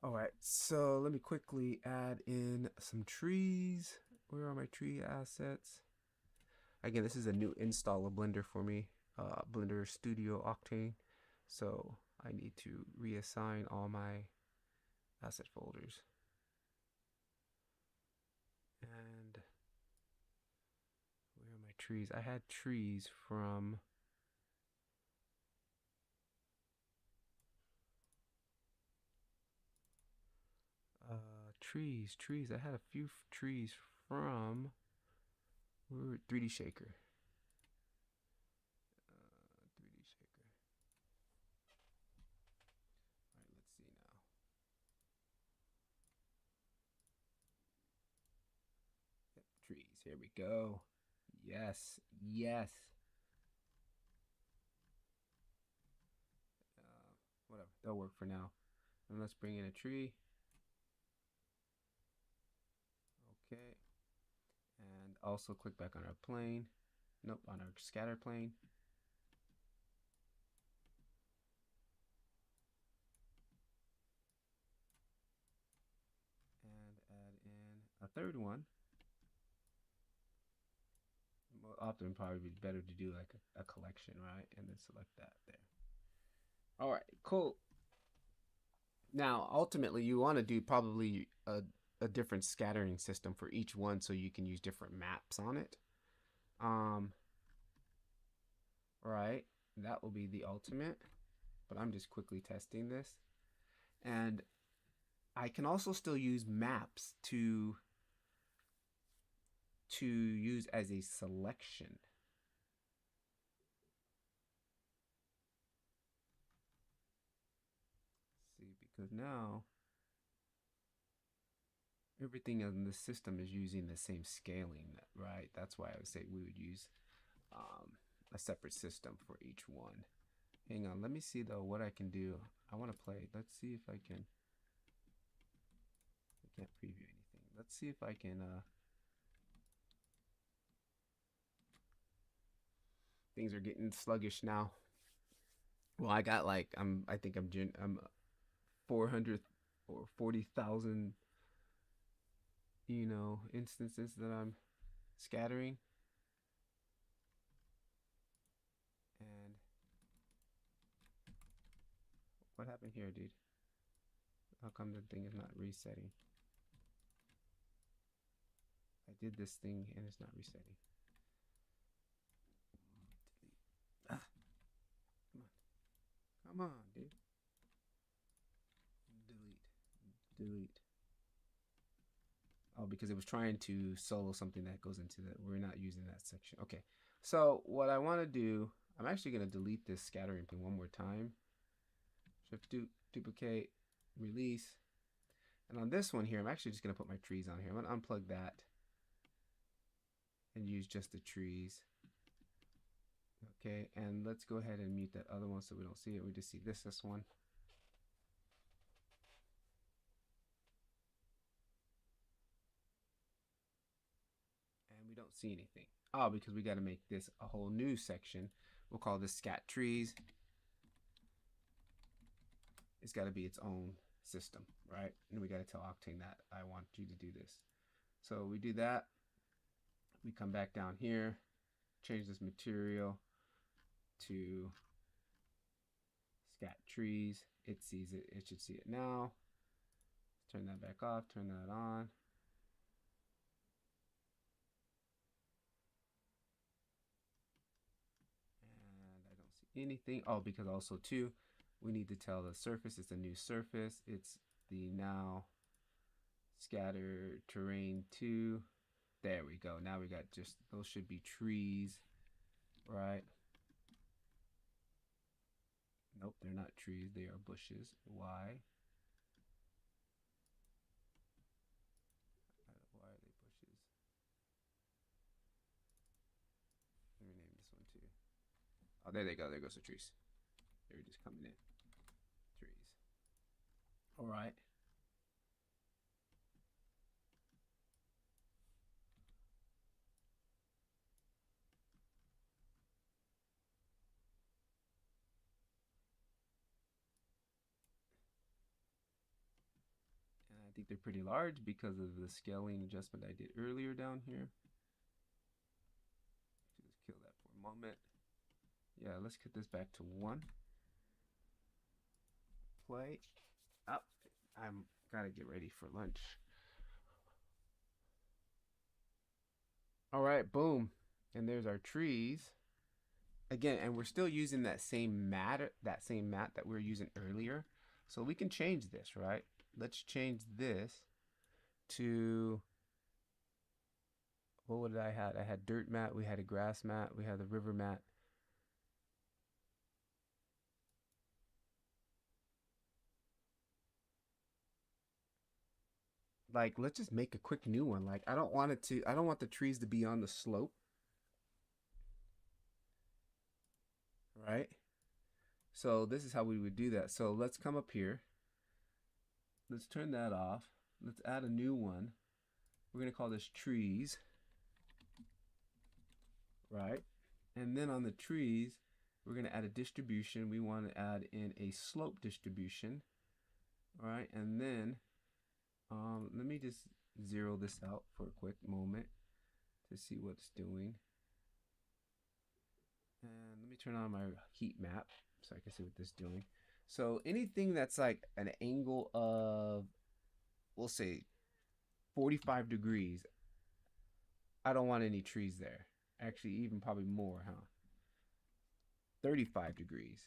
All right, so let me quickly add in some trees. Where are my tree assets? Again, this is a new install of Blender for me, Blender Studio Octane. So I need to reassign all my asset folders. And where are my trees? I had trees from trees. I had a few trees from 3D Shaker. 3D Shaker. All right, let's see now. Yep, trees. Here we go. Yes. Whatever. They'll work for now. And let's bring in a tree. Okay. And also click back on our plane. Nope, on our scatter plane. And add in a third one. More often probably be better to do like a collection, right? And then select that there. All right, cool. Now, ultimately, you want to do probably a different scattering system for each one so you can use different maps on it. Right, that will be the ultimate, but I'm just quickly testing this. And I can also still use maps to use as a selection. See, because now everything in the system is using the same scaling, right? That's why I would say we would use a separate system for each one. Hang on, let me see though what I can do. I want to play. Let's see if I can. I can't preview anything. Let's see if I can. Things are getting sluggish now. Well, I got like I think I'm 400 or 40,000 instances that I'm scattering. And what happened here, dude? How come the thing is not resetting? I did this thing and it's not resetting. Delete. Ah, come on. Come on, dude. Delete. Delete. Oh, because it was trying to solo something that goes into that. We're not using that section. Okay. So what I want to do, I'm actually going to delete this scattering pin one more time. Shift duplicate, release. And on this one here, I'm actually just going to put my trees on here. I'm going to unplug that and use just the trees. Okay, and let's go ahead and mute that other one so we don't see it. We just see this one. And we don't see anything. Oh, because we got to make this a whole new section. We'll call this scat trees. It's got to be its own system, right? And we got to tell Octane that I want you to do this. So we do that. We come back down here, change this material to scat trees. It sees it. It should see it now. Turn that back off. Turn that on. And I don't see anything. Oh, because also too, we need to tell the surface it's a new surface. It's the now scatter terrain 2. There we go. Now we got just, those should be trees, right? Nope, they're not trees. They are bushes. Why? Why are they bushes? Let me name this one too. Oh, there they go. There goes the trees. They're just coming in. Trees. All right. I think they're pretty large because of the scaling adjustment I did earlier down here. Just kill that for a moment. Yeah, let's get this back to 1. Play. Up. I'm gotta get ready for lunch. All right, boom. And there's our trees. Again, and we're still using that same mat that we were using earlier. So we can change this, right? Let's change this to, what did I had? I had dirt mat, we had a grass mat, we had the river mat. Like, let's just make a quick new one. Like, I don't want the trees to be on the slope. Right? So this is how we would do that. So let's come up here. Let's turn that off. Let's add a new one. We're going to call this trees. Right? And then on the trees, we're going to add a distribution. We want to add in a slope distribution. All right? And then let me just zero this out for a quick moment to see what it's doing. And let me turn on my heat map so I can see what this is doing. So anything that's like an angle of, we'll say 45 degrees, I don't want any trees there. Actually, even probably more, huh? 35 degrees.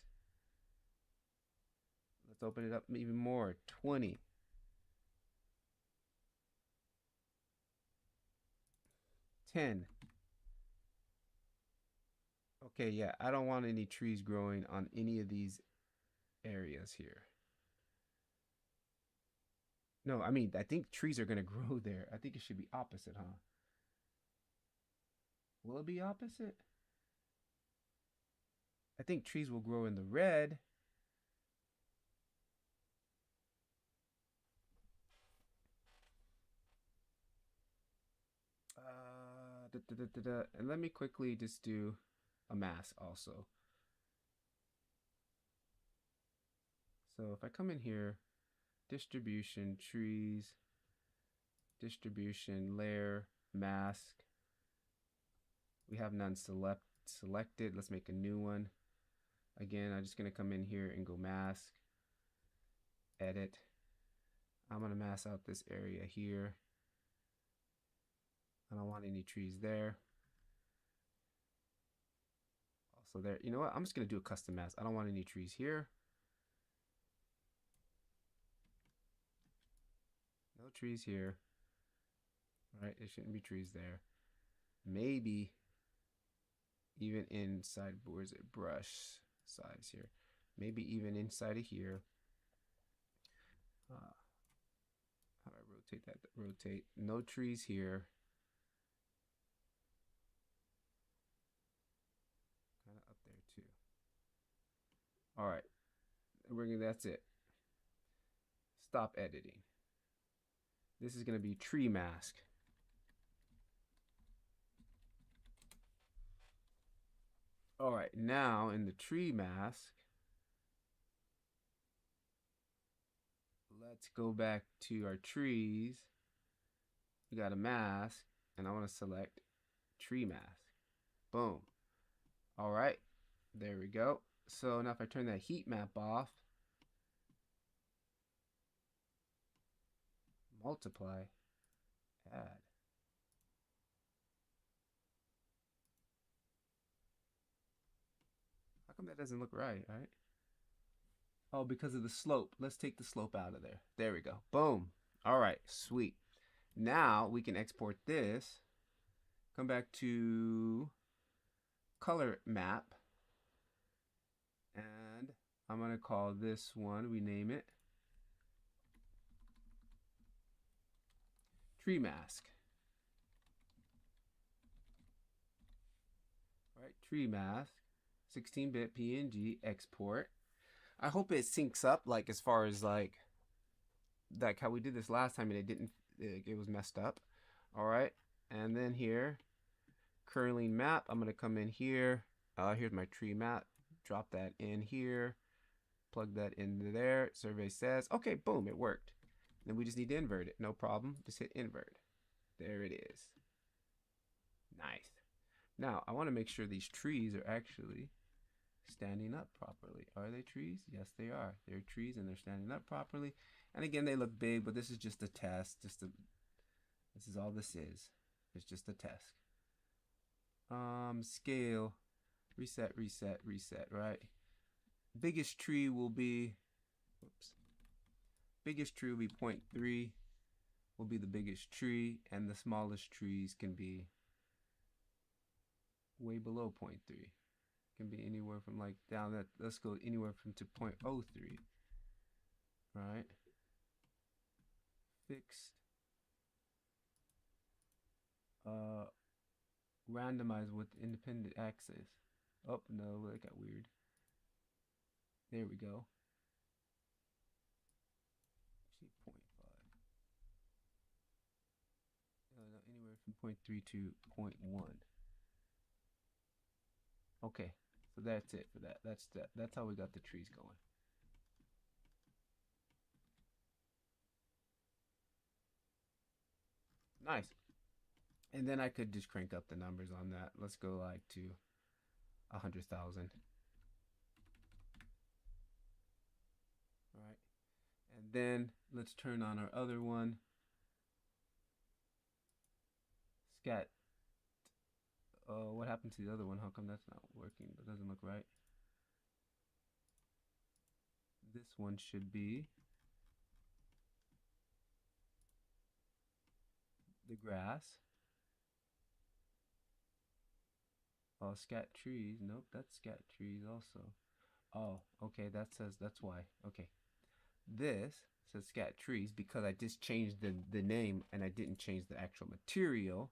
Let's open it up even more. 20. 10. Okay, yeah, I don't want any trees growing on any of these areas here. No, I mean, I think trees are going to grow there. I think it should be opposite, huh? Will it be opposite? I think trees will grow in the red. And let me quickly just do a mask also. So if I come in here, distribution, trees, distribution, layer, mask. We have none selected. Let's make a new one. Again, I'm just going to come in here and go mask, edit. I'm going to mask out this area here. I don't want any trees there. Also there. You know what? I'm just going to do a custom mask. I don't want any trees here. No trees here. All right, there shouldn't be trees there. Maybe even inside, where's it? Brush size here. Maybe even inside of here. How do I rotate that? Rotate. No trees here. Kind of up there too. All right, that's it. Stop editing. This is going to be tree mask. All right, now in the tree mask, let's go back to our trees. We got a mask, and I want to select tree mask. Boom. All right, there we go. So now if I turn that heat map off, multiply, add. How come that doesn't look right? Oh, because of the slope. Let's take the slope out of there. There we go. Boom. All right, sweet. Now we can export this. Come back to color map. And I'm going to call this one, we name it tree mask. All right, tree mask, 16-bit PNG export. I hope it syncs up, like as far as like how we did this last time and it didn't, it was messed up. All right, and then here, curling map, I'm gonna come in here. Here's my tree map. Drop that in here. Plug that into there. Survey says, okay, boom, it worked. Then we just need to invert it. No problem. Just hit invert. There it is. Nice. Now, I want to make sure these trees are actually standing up properly. Are they trees? Yes, they are. They're trees and they're standing up properly. And again, they look big, but this is just a test. This is all this is. It's just a test. Scale. Reset, reset, reset, right? Biggest tree will be, biggest tree will be 0.3, will be the biggest tree, and the smallest trees can be way below 0.3. Can be anywhere from like down that, let's go anywhere from to 0.03, right? Fixed. Randomize with independent axis. Oh, no, that got weird. There we go. Actually, 0.5. No, anywhere from 0.3 to 0.1. Okay, so that's it for that. That's how we got the trees going. Nice. And then I could just crank up the numbers on that. Let's go like to 100,000. All right. And then let's turn on our other one. Scat. What happened to the other one? How come that's not working? That doesn't look right. This one should be the grass. Oh, scat trees. Nope, that's scat trees also. Oh, okay, that says, that's why. Okay. This says scat trees because I just changed the name and I didn't change the actual material.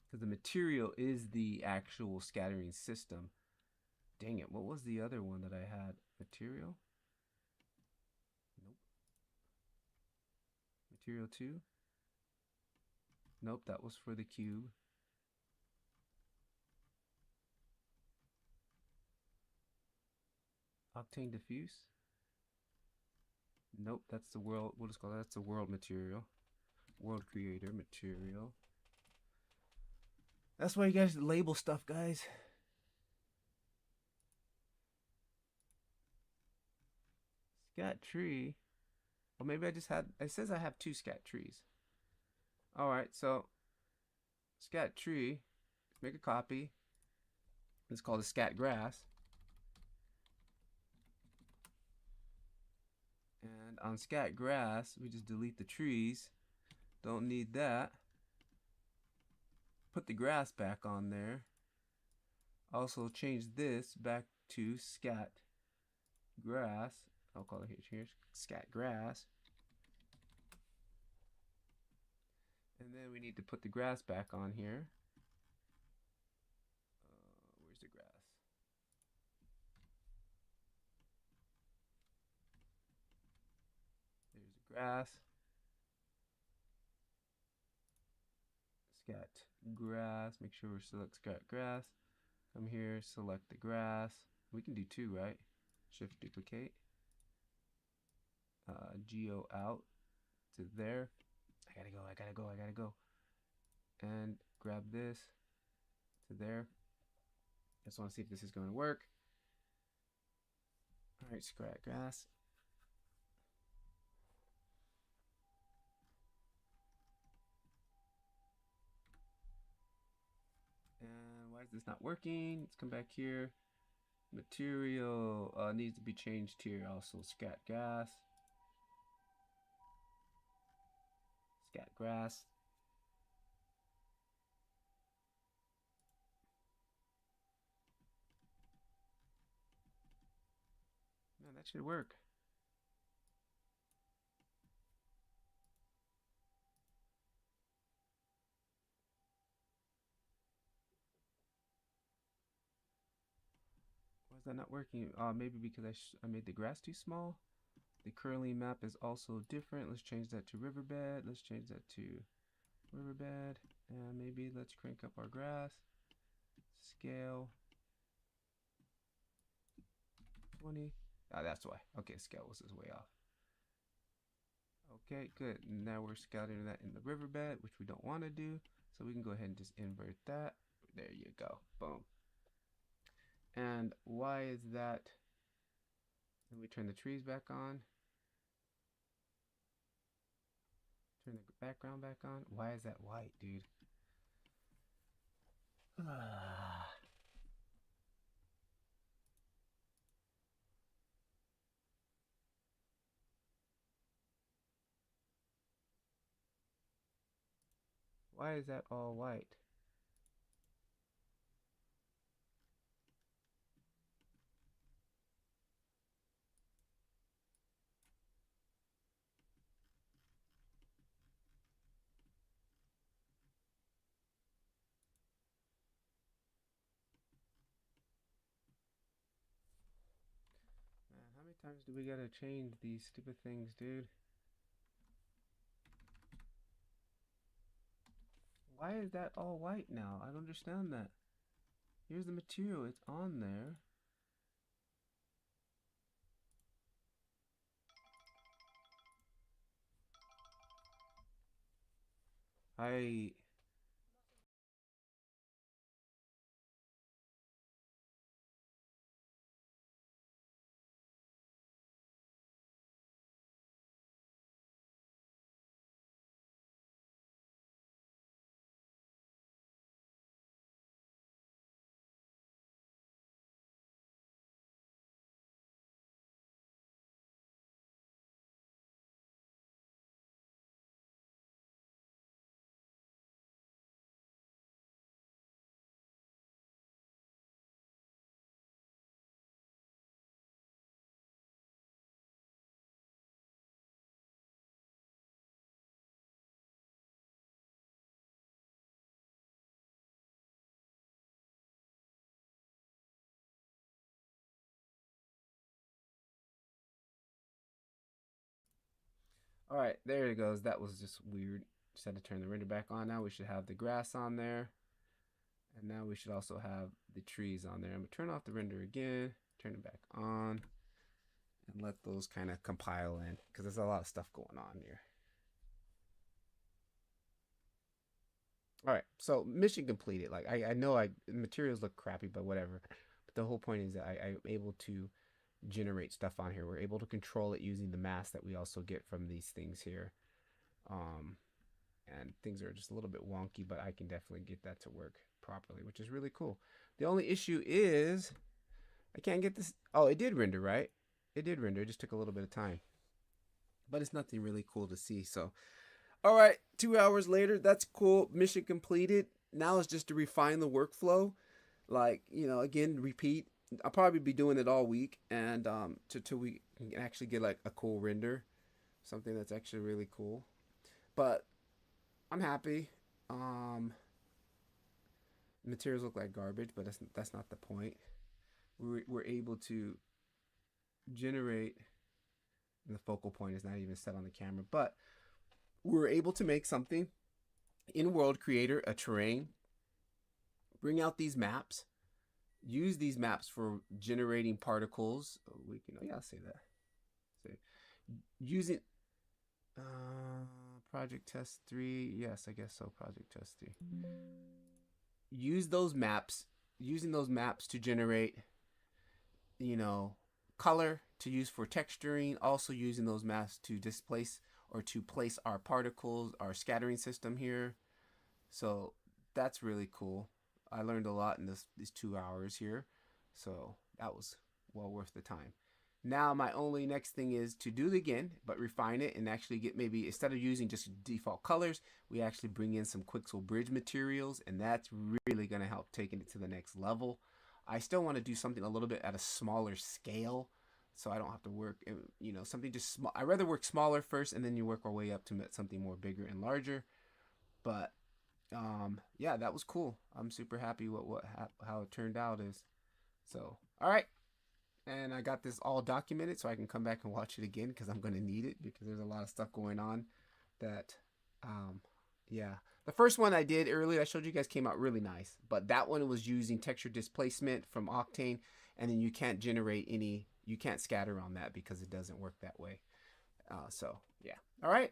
Because the material is the actual scattering system. Dang it, what was the other one that I had? Material? Nope. Material 2? Nope, that was for the cube. Octane diffuse? Nope, that's the world, we'll just call that, that's the world material. World creator material. That's why you guys label stuff, guys. Scat tree. Well, maybe I just had. It says I have two scat trees. All right, so scat tree. Let's make a copy. It's called a scat grass. And on scat grass, we just delete the trees. Don't need that. Put the grass back on there. Also change this back to scat grass. I'll call it here scat grass. And then we need to put the grass back on here. Where's the grass? There's the grass. Scat grass. Make sure we select scat grass. Come here, select the grass. We can do two, right? Shift duplicate. Geo out to there. I gotta go. And grab this to there. Just want to see if this is going to work. All right, scat grass. And why is this not working? Let's come back here. Material needs to be changed here. Also, scat grass. Scat grass. Man, that should work. Why is that not working? Maybe because I made the grass too small. The curly map is also different. Let's change that to riverbed. Let's change that to riverbed. And maybe let's crank up our grass. Scale 20. That's why. Okay, scale was way off. Okay, good. Now we're scattering that in the riverbed, which we don't want to do. So we can go ahead and just invert that. There you go. Boom. And why is that? Let me turn the trees back on. Turn the background back on. Why is that white, dude? Why is that all white? Man, how many times do we gotta change these stupid things, dude? Why is that all white now? I don't understand that. Here's the material. It's on there. I All right, there it goes. That was just weird. Just had to turn the render back on. Now we should have the grass on there. And now we should also have the trees on there. I'm gonna turn off the render again, turn it back on, and let those kind of compile in because there's a lot of stuff going on here. All right, so mission completed. Like I know materials look crappy, but whatever. But the whole point is that I'm able to generate stuff on here. We're able to control it using the mask that we also get from these things here. Um, and things are just a little bit wonky, but I can definitely get that to work properly, which is really cool. The only issue is I can't get this. Oh, it did render, right? It did render. It just took a little bit of time, but it's nothing really cool to see. So, all right, 2 hours later, that's cool. Mission completed. Now it's just to refine the workflow. Like, again, repeat. I'll probably be doing it all week, and till we can actually get like a cool render, something that's actually really cool. But I'm happy. Um, Materials look like garbage, but that's not the point. We're able to generate. The focal point is not even set on the camera, but we're able to make something in World Creator, a terrain. Bring out these maps. Use these maps for generating particles. We can, yeah, I'll say that. Say using Project Test 3. Yes, I guess so. Project Test 3. Use those maps. Using those maps to generate, color to use for texturing. Also using those maps to displace or to place our particles, our scattering system here. So that's really cool. I learned a lot in these 2 hours here. So that was well worth the time. Now my only next thing is to do it again, but refine it and actually get, maybe instead of using just default colors, we actually bring in some Quixel bridge materials, and that's really going to help taking it to the next level. I still want to do something a little bit at a smaller scale, so I don't have to work, something just small. I'd rather work smaller first, and then you work our way up to something more bigger and larger. But yeah, that was cool. I'm super happy how it turned out is. So, all right. And I got this all documented so I can come back and watch it again because I'm going to need it because there's a lot of stuff going on that, yeah. The first one I did earlier, I showed you guys, came out really nice. But that one was using texture displacement from Octane, and then you can't scatter on that because it doesn't work that way. So, yeah. All right.